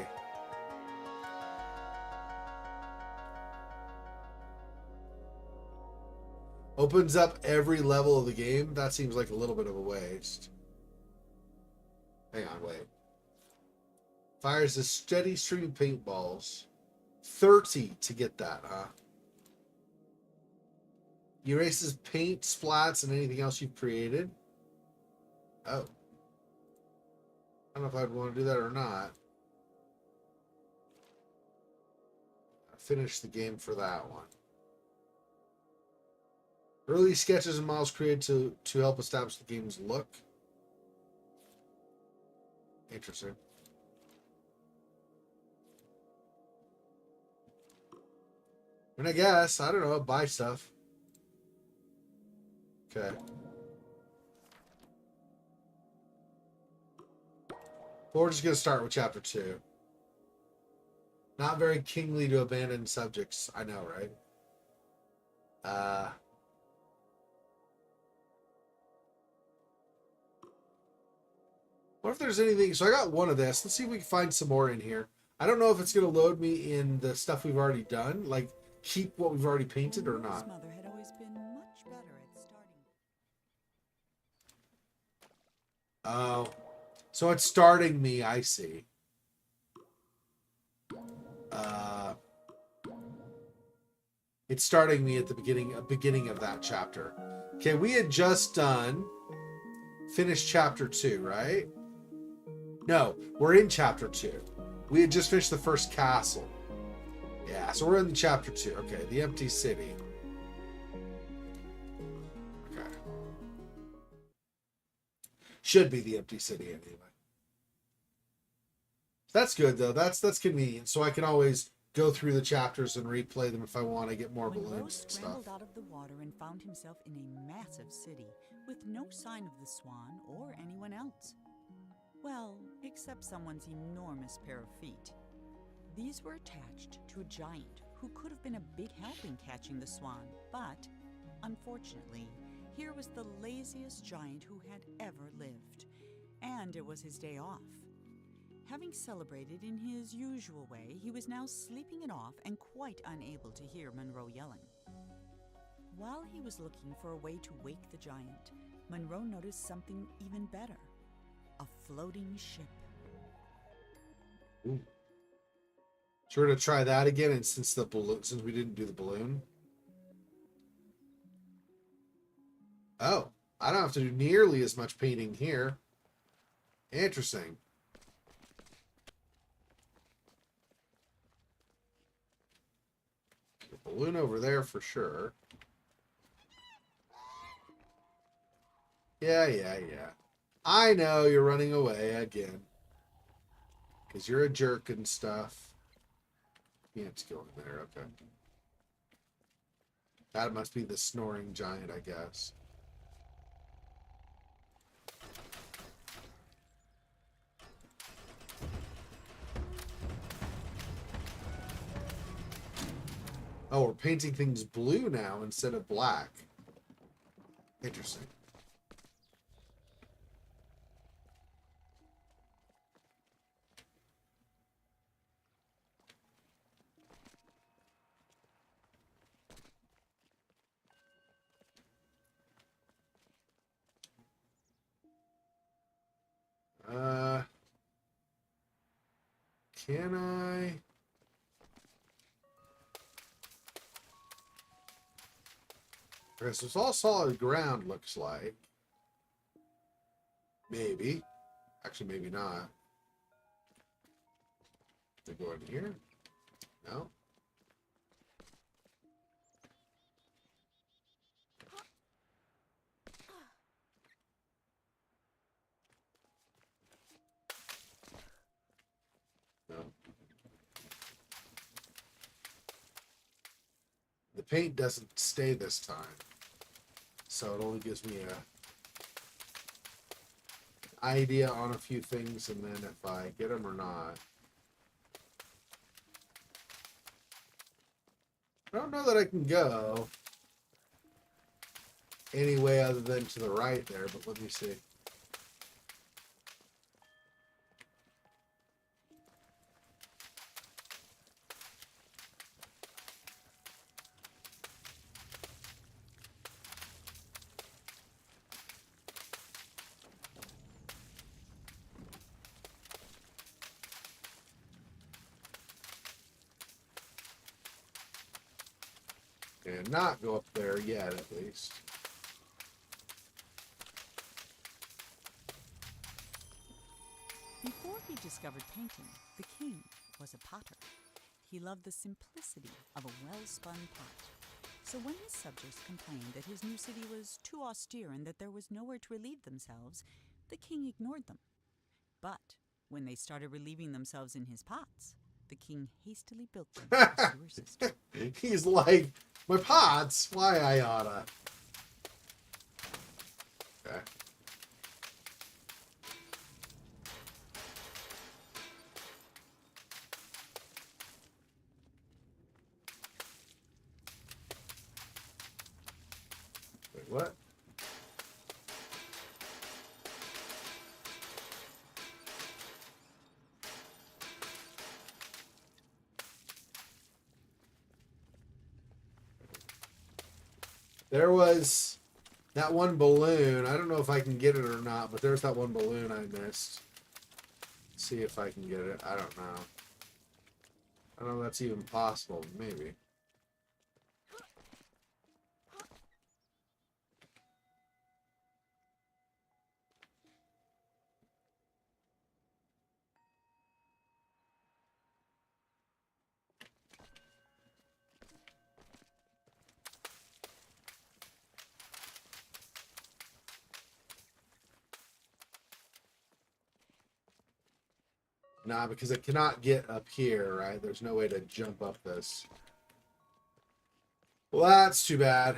Opens up every level of the game. That seems like a little bit of a waste. Hang on, wait. Fires a steady stream of paintballs. 30 to get that, huh? Erases paint, splats, and anything else you've created. Oh. I don't know if I'd want to do that or not. I finished the game for that one. Early sketches and models created to help establish the game's look. Interesting. And I guess, I don't know, buy stuff. Okay. Well, we're just going to start with chapter 2. Not very kingly to abandon subjects. I know, right? What if there's anything? So I got one of this. Let's see if we can find some more in here. I don't know if it's going to load me in the stuff we've already done. Like, keep what we've already painted or not. Mother had always been much better at starting. Oh. So it's starting me, I see. It's starting me at the beginning of that chapter. Okay, we had just finished chapter 2, right? No, we're in chapter 2. We had just finished the first castle. Yeah, so we're in chapter 2. Okay, the empty city. Okay. Should be the empty city anyway. That's good though. That's convenient. So I can always go through the chapters and replay them if I want to get more When balloons Rose and stuff. scrambled out of the water and found himself in a massive city with no sign of the Swan or anyone else. Well, except someone's enormous pair of feet. These were attached to a giant who could have been a big help in catching the Swan, but unfortunately, here was the laziest giant who had ever lived, and it was his day off. Having celebrated in his usual way, he was now sleeping it off and quite unable to hear Monroe yelling. While he was looking for a way to wake the giant, Monroe noticed something even better. A floating ship. Ooh. So we're gonna try that again, and since we didn't do the balloon. Oh, I don't have to do nearly as much painting here. Interesting. The balloon over there for sure. Yeah. I know you're running away again. Because you're a jerk and stuff. Can't go in there, okay. That must be the snoring giant, I guess. Oh, we're painting things blue now instead of black. Interesting. Can I? Okay, so it's all solid ground, looks like. Maybe. Actually, maybe not. They go in here? No? No. The paint doesn't stay this time. So it only gives me idea on a few things, and then if I get them or not. I don't know that I can go any way other than to the right there, but let me see. And not go up there yet, at least. Before he discovered painting, the king was a potter. He loved the simplicity of a well-spun pot. So when his subjects complained that his new city was too austere and that there was nowhere to relieve themselves, the king ignored them. But when they started relieving themselves in his pots, the king hastily built them a sewer system. He's like, my pots? Why I oughta? Okay. Wait, what? There was that one balloon. I don't know if I can get it or not, but there's that one balloon I missed. See if I can get it. I don't know. I don't know if that's even possible. Maybe. Nah, because I cannot get up here, right? There's no way to jump up this. Well, that's too bad.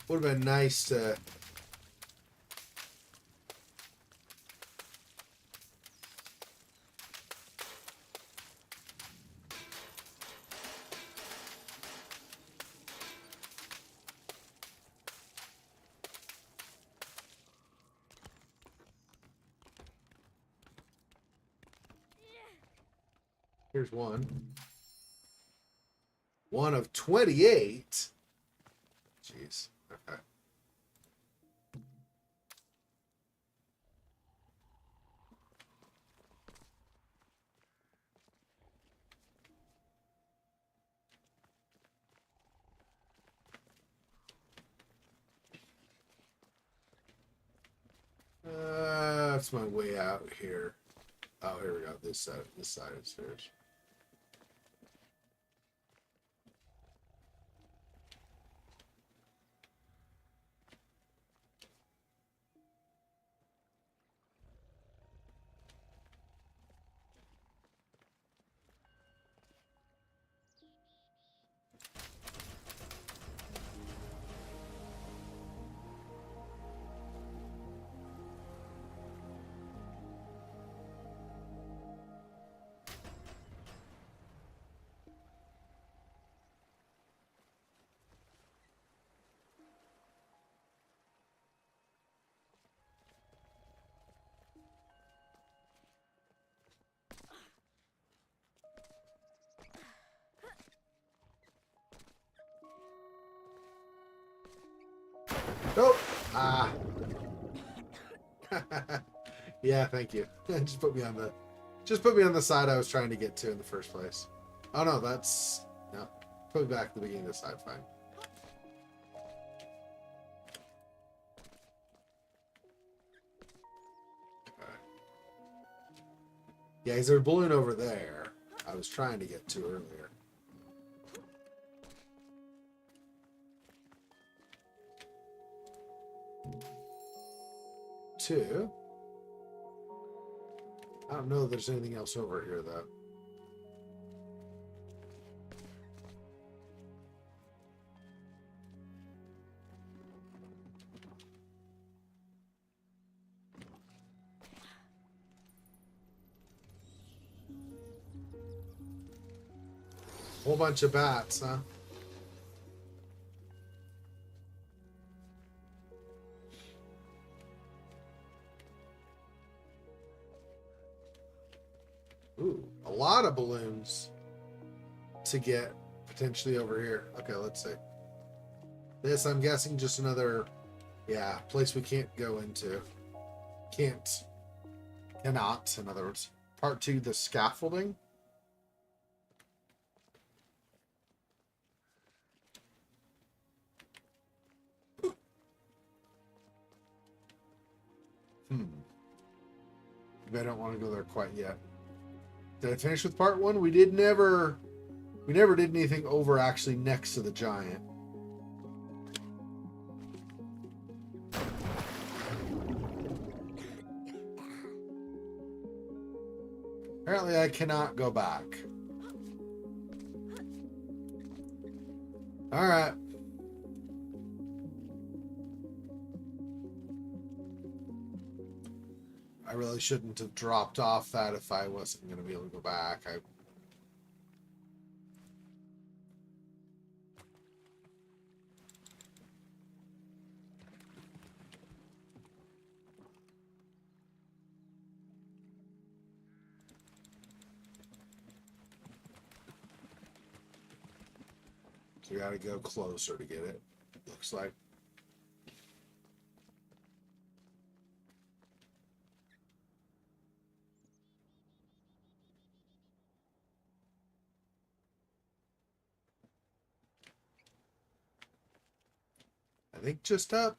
Would have been nice to... Here's one. One of 28. Jeez. Okay. That's my way out here. Oh, here we go. This side of the stairs. Nope. Ah. Yeah, thank you. Just put me on the side I was trying to get to in the first place. Oh no, that's no. Put me back to the beginning of the side, fine. Okay. Yeah, is there a balloon over there I was trying to get to earlier? Two. I don't know if there's anything else over here, though. Whole bunch of bats, huh? Ooh, a lot of balloons to get potentially over here. Okay, let's see. This, I'm guessing, just another, yeah, place we can't go into. Cannot, in other words. Part 2, the scaffolding. Maybe I don't want to go there quite yet. Did I finish with part 1? We never did anything over actually next to the giant. Apparently I cannot go back. Alright. I really shouldn't have dropped off that if I wasn't going to be able to go back. So you gotta go closer to get it, looks like. I think just up.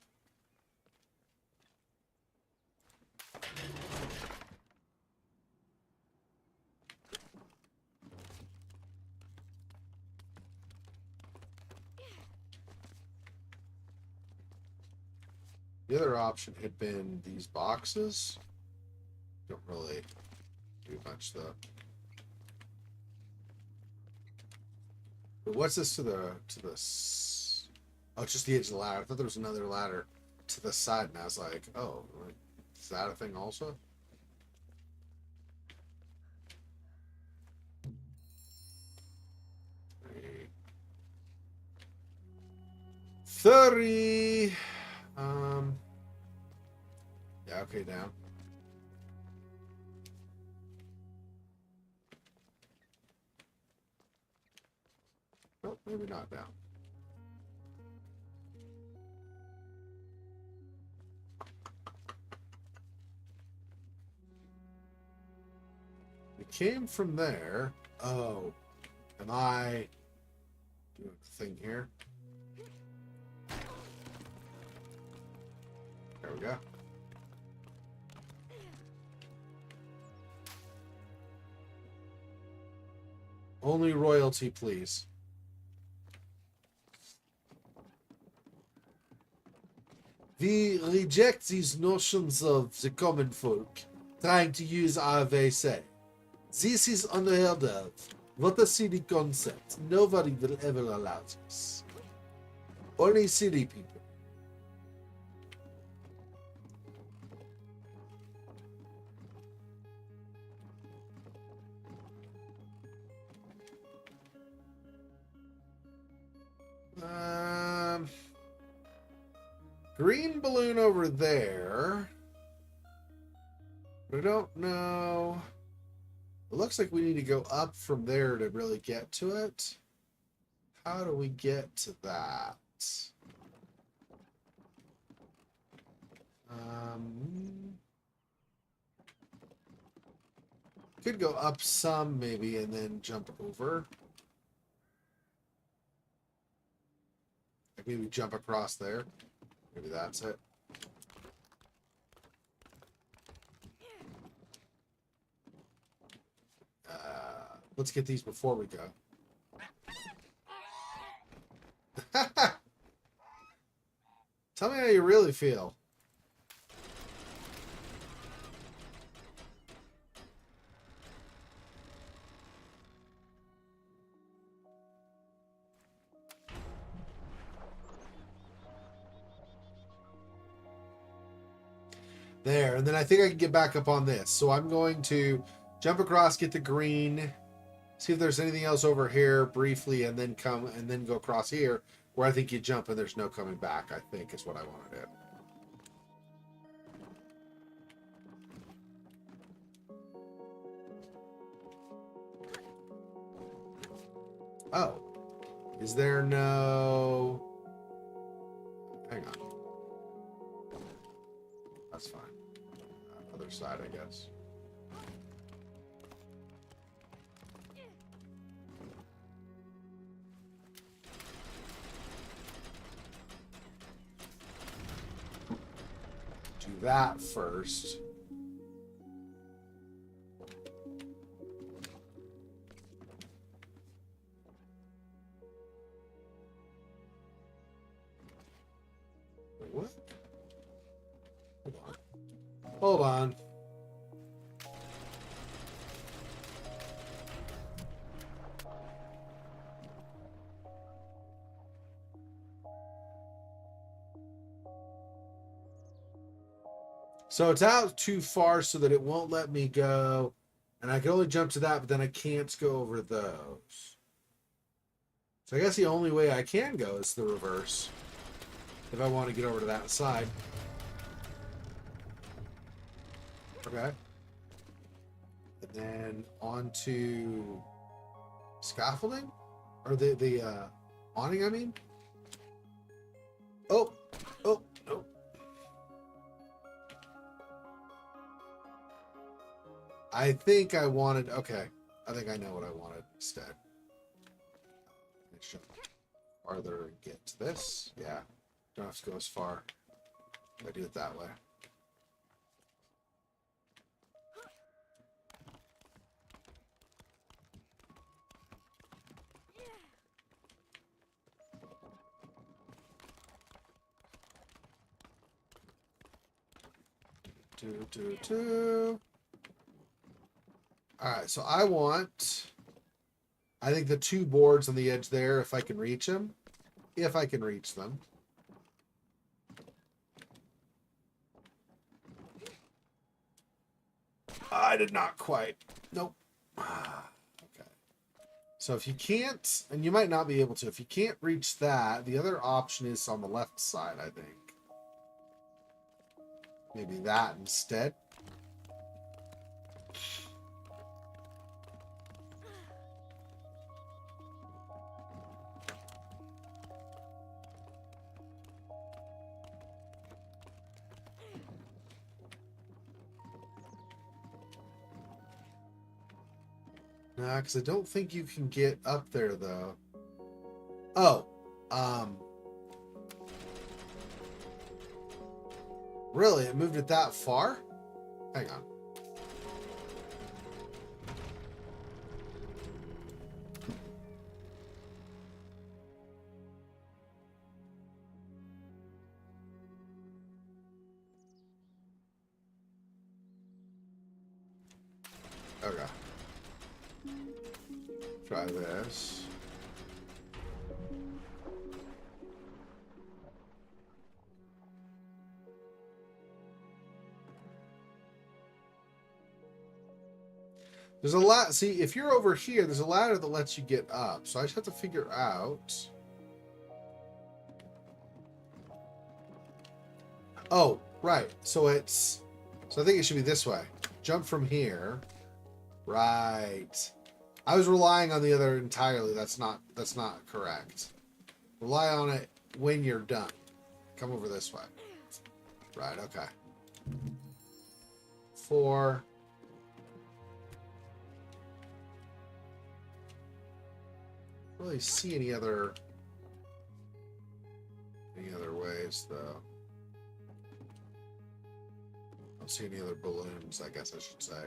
The other option had been these boxes. Don't really do much though. But what's this to the oh, it's just the edge of the ladder. I thought there was another ladder to the side, and I was like, oh, is that a thing also? Three. 30. Yeah, okay, down. Oh, maybe not down. We came from there. Oh, am I doing a thing here? There we go. Only royalty, please. We reject these notions of the common folk trying to use our way say. This is unheard of. What a silly concept. Nobody will ever allow this. Only silly people. Green balloon over there. I don't know. It looks like we need to go up from there to really get to it. How do we get to that? Could go up some maybe and then jump over. Like maybe jump across there. Maybe that's it. Let's get these before we go. Tell me how you really feel. There, and then I think I can get back up on this. So I'm going to jump across, get the green, See if there's anything else over here briefly, and then come and then go across here, where I think you jump and there's no coming back. I think is what I want to do. Oh, is there no? Hang on. That's fine. Other side, I guess. Do that first. Wait, what? Hold on. Hold on. So it's out too far so that it won't let me go. And I can only jump to that, but then I can't go over those. So I guess the only way I can go is the reverse. If I want to get over to that side. Okay. And then onto scaffolding? Or the awning, I mean? Oh! Oh! No. I think I wanted... Okay. I think I know what I wanted instead. Jump farther and get to this. Yeah. Don't have to go as far. I do it that way. Alright, so I want... I think the two boards on the edge there, if I can reach them. If I can reach them. I did not quite. Nope. Okay. So if you can't, and you might not be able to, if you can't reach that, the other option is on the left side, I think. Maybe that instead. Nah, because I don't think you can get up there, though. Oh. Really? It moved it that far? Hang on. Okay. Try this. There's a lot. See, if you're over here, there's a ladder that lets you get up. So I just have to figure out. Oh, right. So it's. So I think it should be this way. Jump from here. Right. I was relying on the other entirely. That's not correct. Rely on it when you're done. Come over this way. Right, okay. 4. Don't really see any other ways though. Don't see any other balloons, I guess I should say.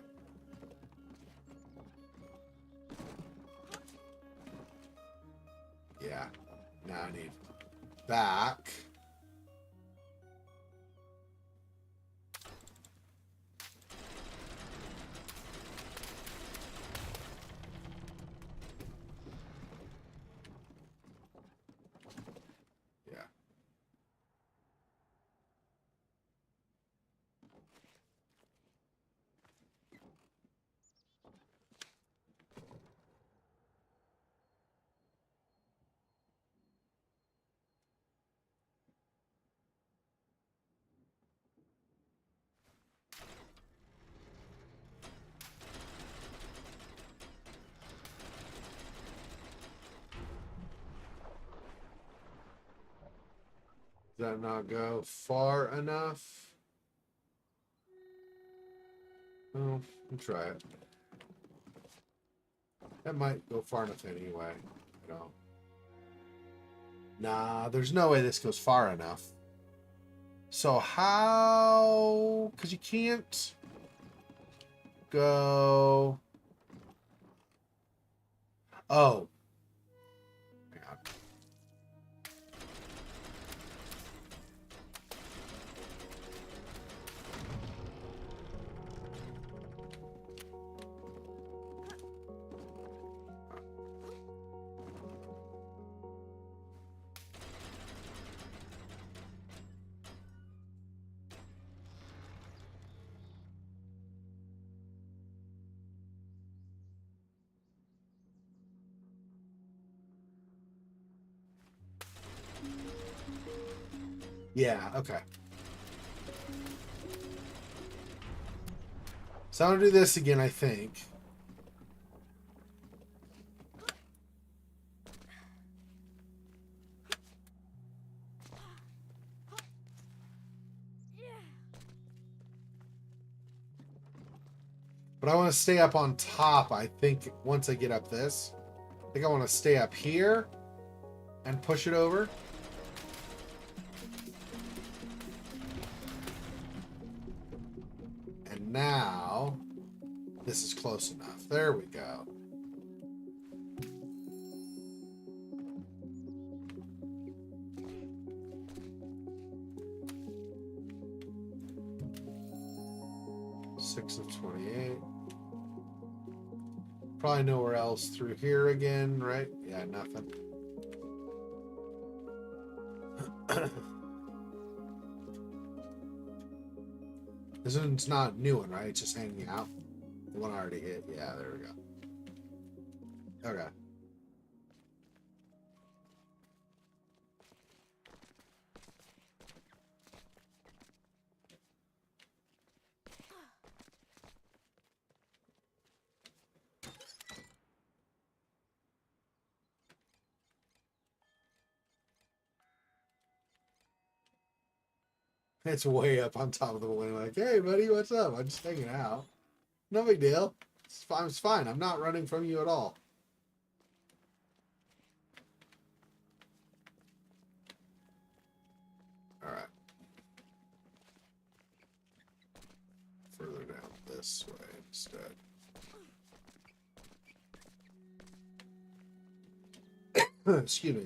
Yeah. Now I need back. Yeah. Does that not go far enough? Oh, we'll try it. That might go far enough anyway. You know. Nah, there's no way this goes far enough. So how? Because you can't go. Oh. Hang on. Yeah, okay. So I'm gonna do this again, I think. But I want to stay up on top, I think, once I get up this. I think I want to stay up here and push it over. And now, this is close enough. There we go. Six of 28. Probably nowhere else through here again, right? Yeah, nothing. This one's not a new one, right? It's just hanging out. The one I already hit. Yeah, there we go. Okay. It's way up on top of the building. Like, hey, buddy, what's up? I'm just hanging out. No big deal. It's fine. It's fine. I'm not running from you at all. All right. Further down this way instead. Excuse me.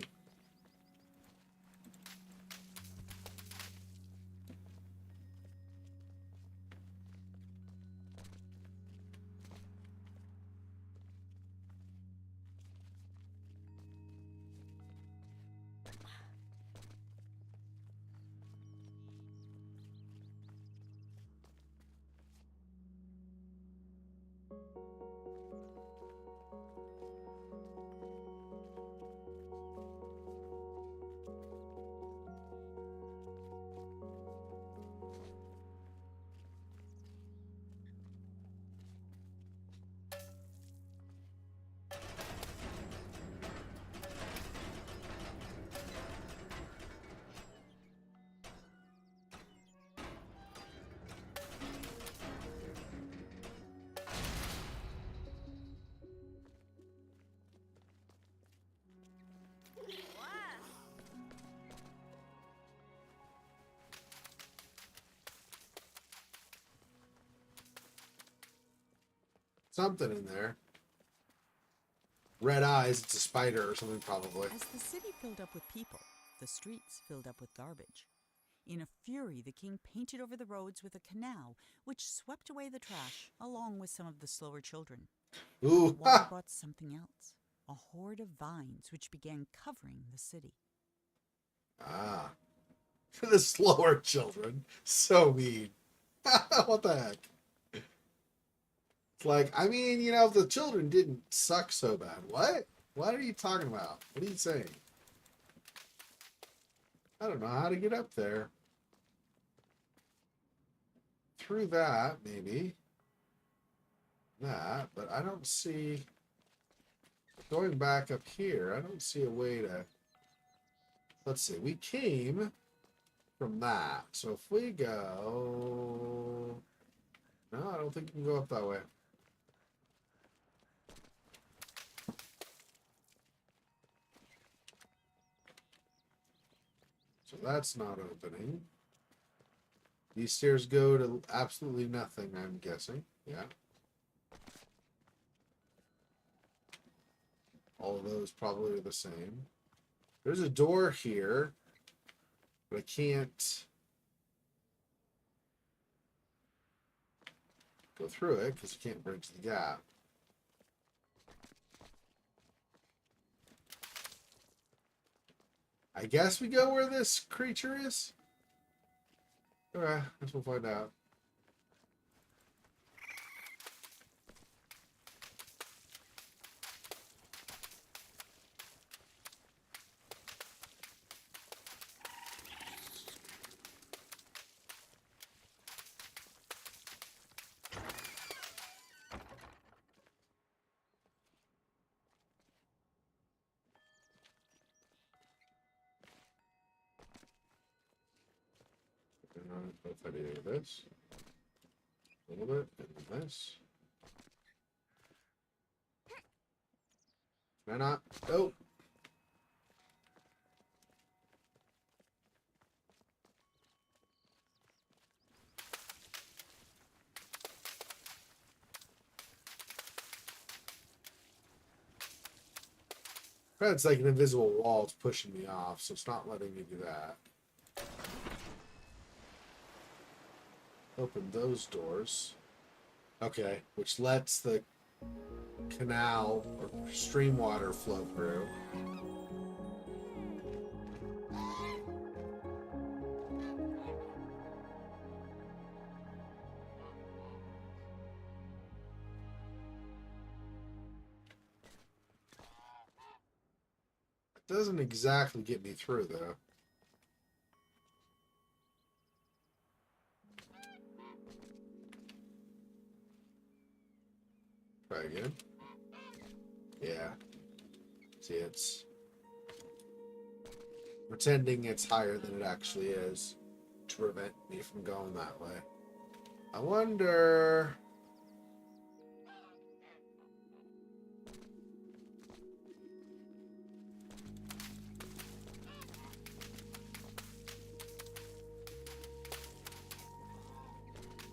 Something in there. Red eyes, it's a spider or something probably. As the city filled up with people, the streets filled up with garbage. In a fury, the king painted over the roads with a canal, which swept away the trash, along with some of the slower children. Ooh, Water brought something else, a horde of vines which began covering the city. Ah. The slower children. So mean. What the heck? It's like, I mean, you know, if the children didn't suck so bad. What? What are you talking about? What are you saying? I don't know how to get up there. Through that, maybe. That, but I don't see... Going back up here, I don't see a way to... Let's see, we came from that. So if we go... No, I don't think you can go up that way. So that's not opening. These stairs go to absolutely nothing, I'm guessing. Yeah. All of those probably are the same. There's a door here, but I can't go through it because you can't bridge the gap. I guess we go where this creature is. Alright, I guess we'll find out. I don't know if I do this. A little bit, and this. Can I not? Oh. It's like an invisible wall. It's pushing me off, so it's not letting me do that. Open those doors. Okay, which lets the canal or stream water flow through. It doesn't exactly get me through, though. Try again. Yeah. See, it's pretending it's higher than it actually is to prevent me from going that way. I wonder...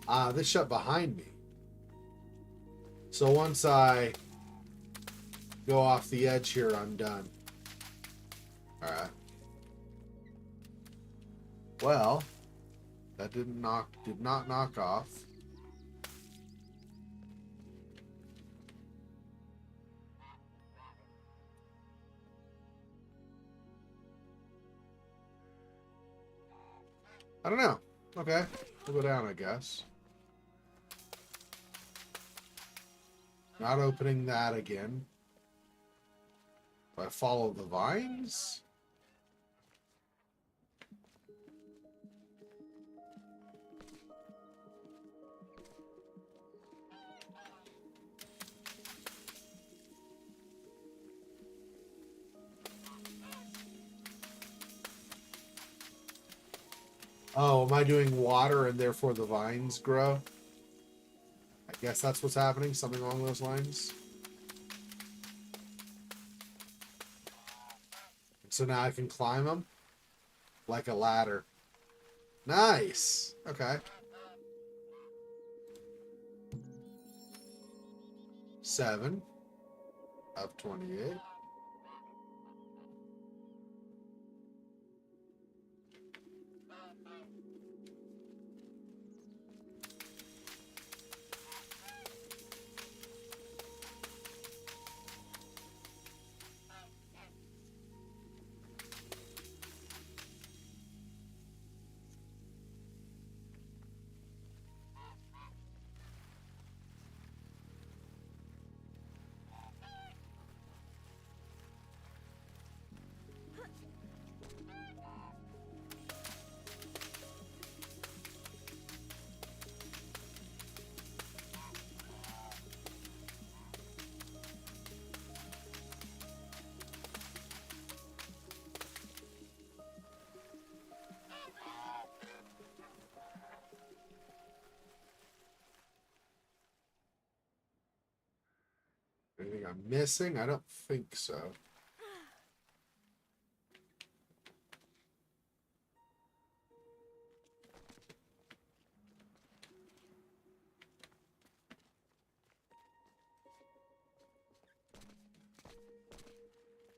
Ah, this shut behind me. So once I go off the edge here, I'm done. Alright. Well, that did not knock off. I don't know. Okay. We'll go down, I guess. Not opening that again. Do I follow the vines? Oh, am I doing water and therefore the vines grow? I guess that's what's happening, something along those lines. So now I can climb them like a ladder. Nice. Okay. 7 of 28. I'm missing? I don't think so.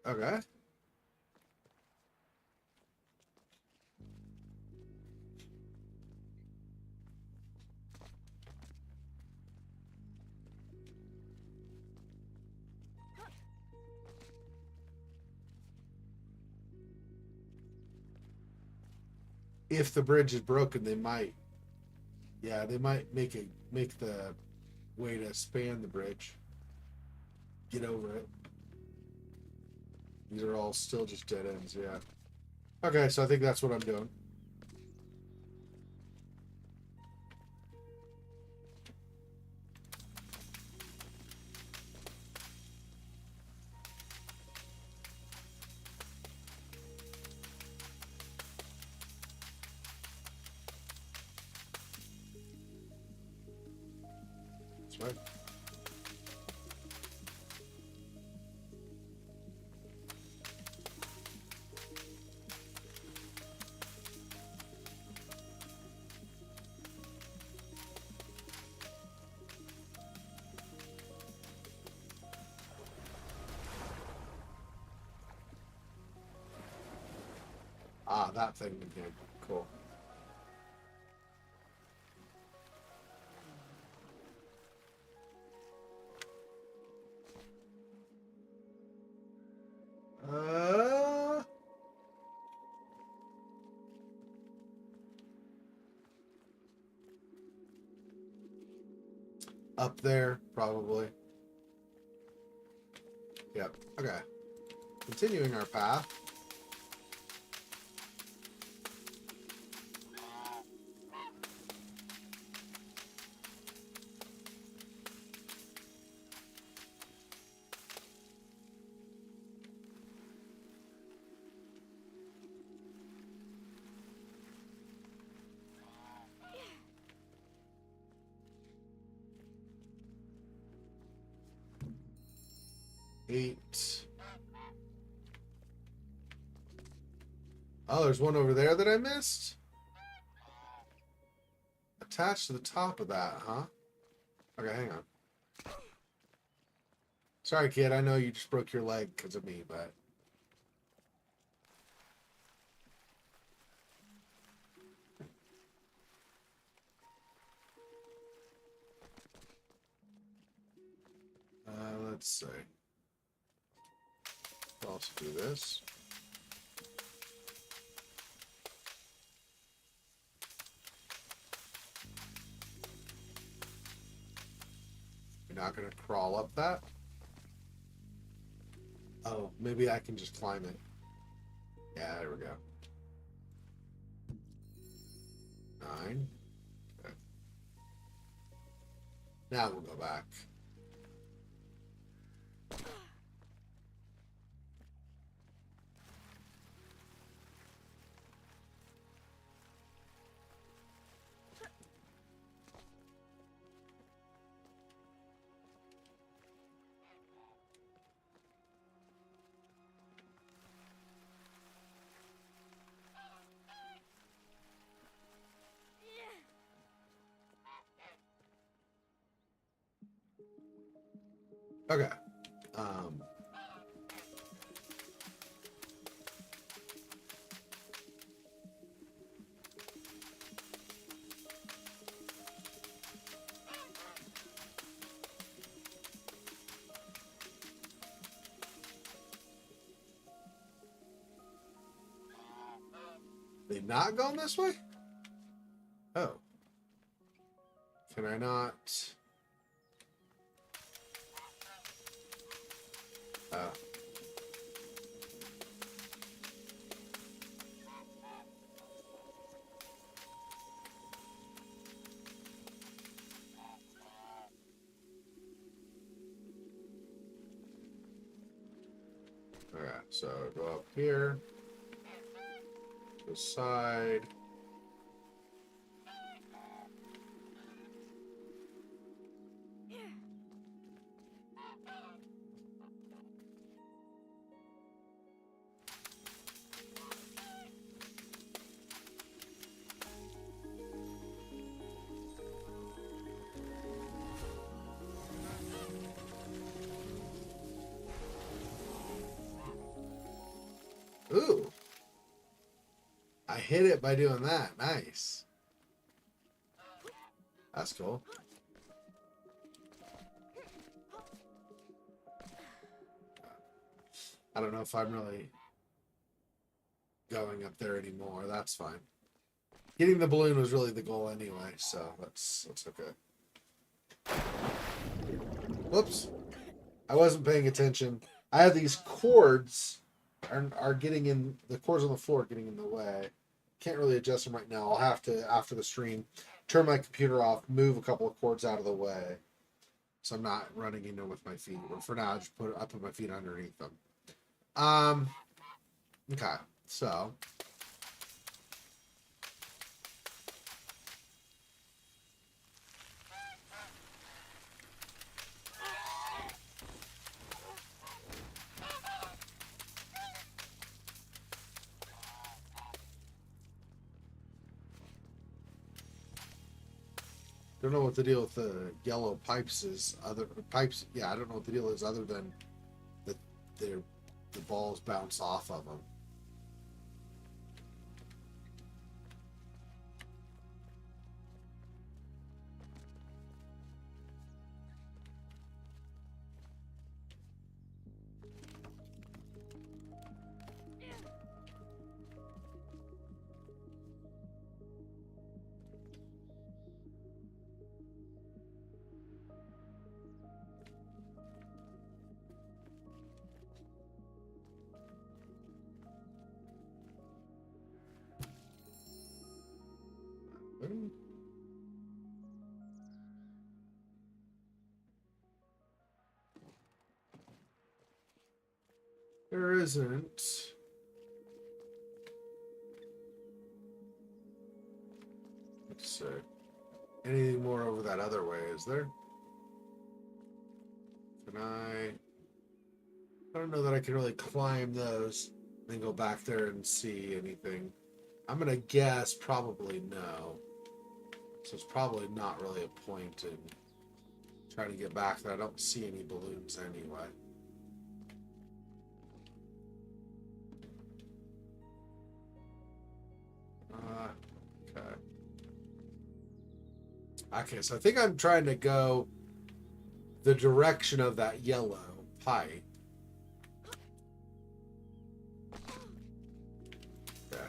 Okay. If the bridge is broken, they might. Yeah, they might make the way to span the bridge. Get over it. These are all still just dead ends, yeah. Okay, so I think that's what I'm doing. That's right. Ah, that thing again. Cool. Uh, Up there, probably. Yep. Okay. Continuing our path. Eight. Oh, there's one over there that I missed? Attached to the top of that, huh? Okay, hang on. Sorry, kid. I know you just broke your leg because of me, but... let's see. I'll also do this. You're not going to crawl up that? Oh, maybe I can just climb it. Yeah, there we go. 9. Okay. Now we'll go back. Okay. They not going this way? Oh. Can I not? Oh. Okay, so go up here. To the side. Ooh. I hit it by doing that. Nice. That's cool. I don't know if I'm really going up there anymore. That's fine. Getting the balloon was really the goal anyway, so that's okay. Whoops. I wasn't paying attention. I have these cords are getting in, the cords on the floor are getting in the way. Can't really adjust them right now. I'll have to, after the stream, turn my computer off, move a couple of cords out of the way, so I'm not running into it with my feet. But for now, I just put my feet underneath them. Okay, so don't know what the deal with the yellow pipes is. Other pipes, yeah, I don't know what the deal is other than that the balls bounce off of them. There isn't. Let's see. Anything more over that other way, is there? Can I don't know that I can really climb those and go back there and see anything. I'm gonna guess probably no. So it's probably not really a point in trying to get back there. I don't see any balloons anyway. Okay. Okay, so I think I'm trying to go the direction of that yellow pipe. Okay.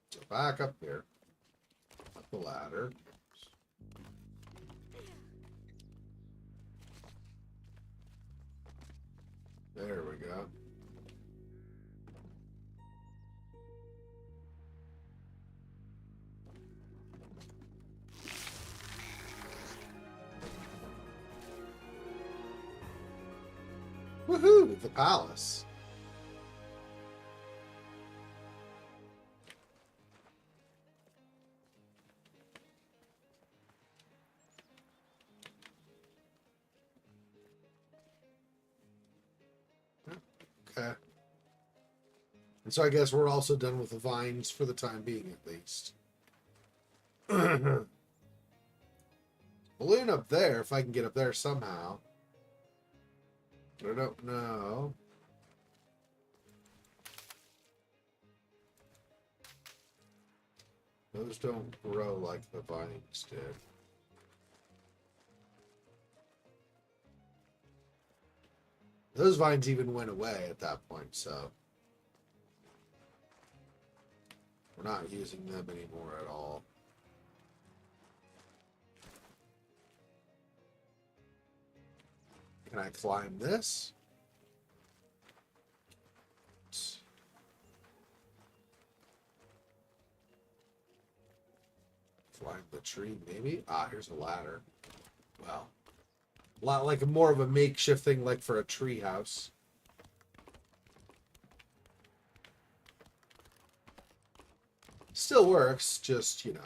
So back up here. Up the ladder. There we go. Woohoo! The palace. Okay. And so I guess we're also done with the vines for the time being, at least. Balloon up there, if I can get up there somehow. But I don't know. Those don't grow like the vines did. Those vines even went away at that point, so we're not using them anymore at all. Can I climb this? Climb the tree, maybe? Ah, here's a ladder. Well, lot like more of a makeshift thing, like for a tree house. Still works, just, you know.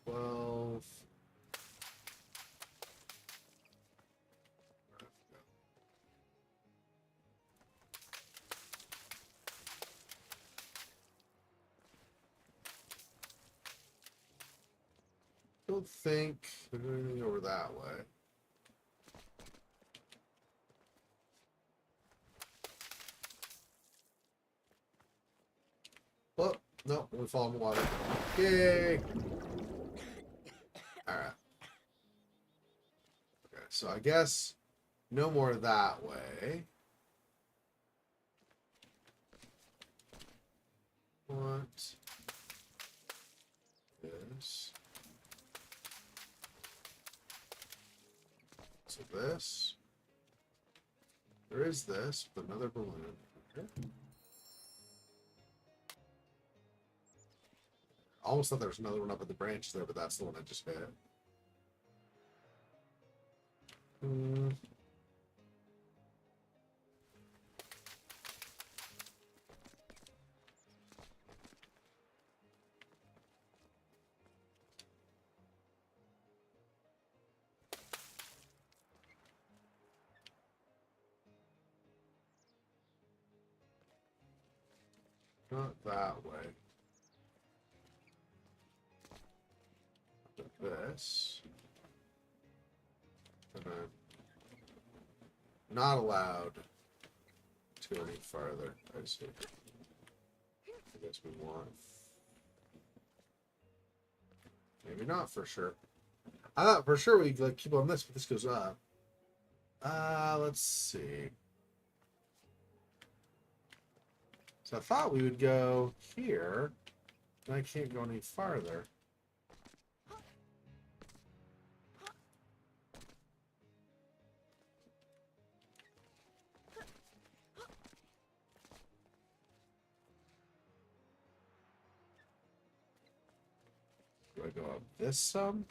12. Don't think there's anything over that way. Oh, no, we fall in the water. Yay! Alright. Okay, so I guess no more that way. What? This. So this. There is this, but another balloon. Okay. Almost thought there was another one up at the branch there, but that's the one I just hit. Not that way. This. And I'm not allowed to go any farther. I see. I guess we want. Maybe not for sure. I thought for sure we'd like keep on this, but this goes up. Let's see. So I thought we would go here, and I can't go any farther. Do I go up this some?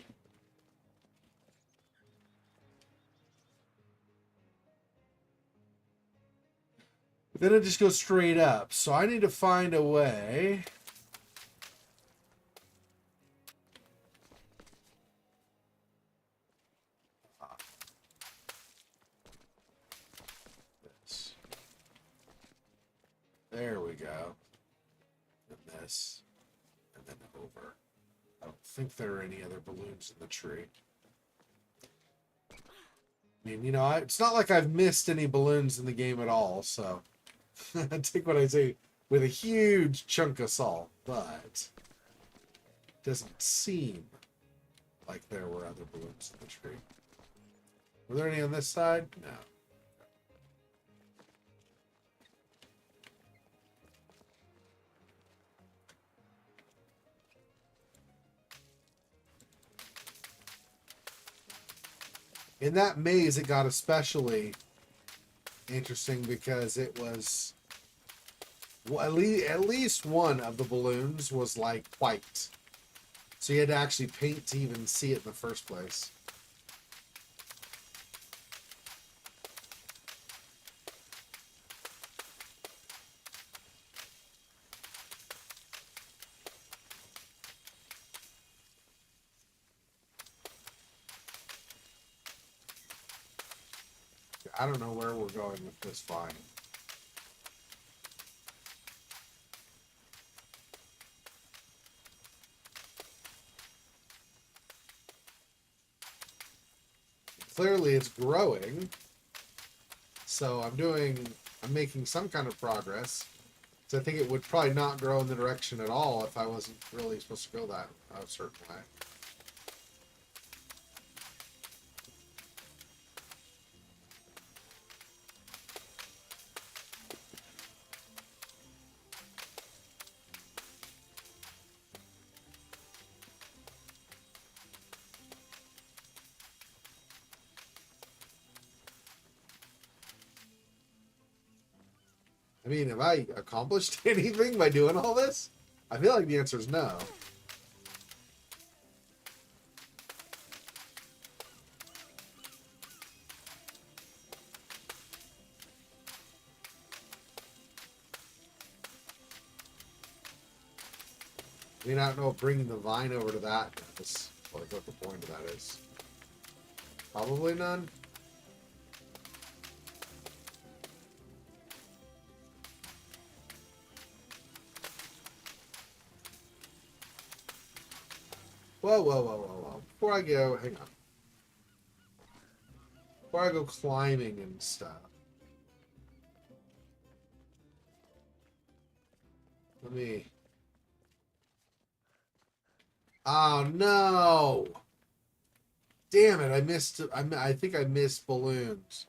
Then it just goes straight up. So I need to find a way. This. There we go. And this. And then over. I don't think there are any other balloons in the tree. I mean, you know, it's not like I've missed any balloons in the game at all, so take what I say with a huge chunk of salt, but it doesn't seem like there were other balloons in the tree. Were there any on this side? No. In that maze, it got especially interesting because it was, well, at least one of the balloons was like white, so you had to actually paint to even see it in the first place. I don't know where we're going with this vine. Clearly it's growing. So I'm making some kind of progress. So I think it would probably not grow in the direction at all if I wasn't really supposed to go that a certain way. I mean, have I accomplished anything by doing all this? I feel like the answer is no. I mean, I don't know if bringing the vine over to that is like what the point of that is. Probably none. Whoa, whoa, whoa, whoa, whoa. Before I go, hang on. Before I go climbing and stuff. Let me... Oh, no! Damn it, I missed... I think I missed balloons.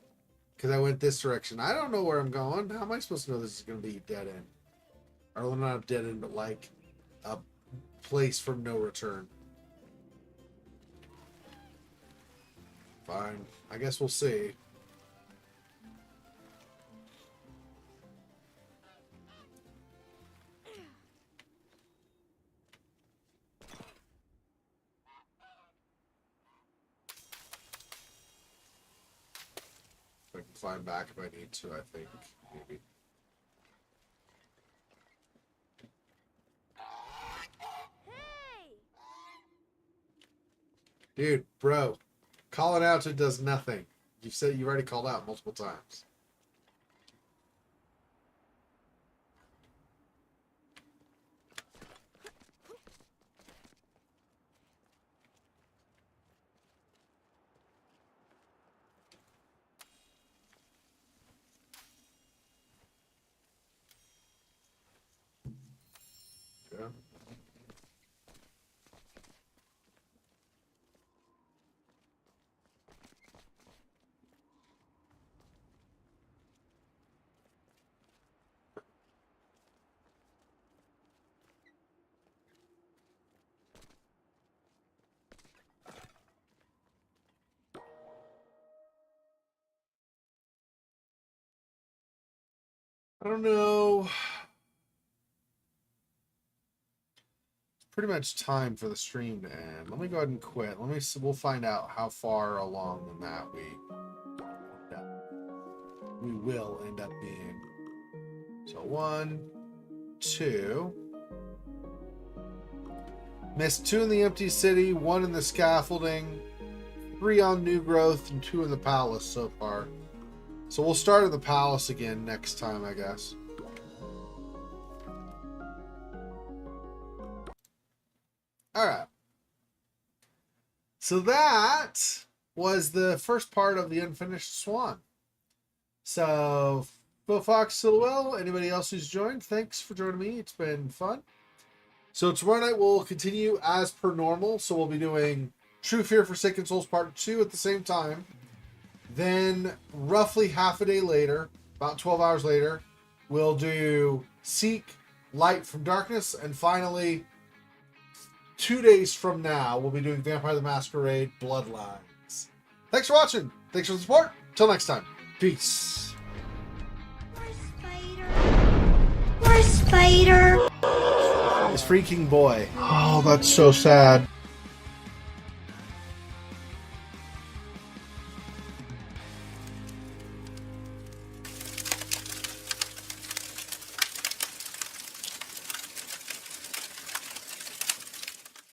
Because I went this direction. I don't know where I'm going. How am I supposed to know this is going to be dead end? Or not a dead end, but like a place from no return. Fine. I guess we'll see. I can climb back if I need to, I think. Maybe. Hey! Dude, bro. Calling out it does nothing. You said you already called out multiple times. Yeah. I don't know. Pretty much time for the stream to end. Let me go ahead and quit. We'll find out how far along in that we will end up being. So 1, 2. Missed 2 in the empty city, 1 in the scaffolding, 3 on new growth, and 2 in the palace so far. So we'll start at the palace again next time, I guess. Alright. So that was the first part of the unfinished Swan. So, Phil Fox, Silwell, anybody else who's joined, thanks for joining me. It's been fun. So tomorrow night we'll continue as per normal. So we'll be doing True Fear Forsaken Souls Part 2 at the same time. Then roughly half a day later, about 12 hours later, we'll do Seek, Light from Darkness, and finally 2 days from now, we'll be doing Vampire the Masquerade Bloodlines. Thanks for watching. Thanks for the support. Till next time. Peace. Poor spider. This freaking boy. Oh, that's so sad.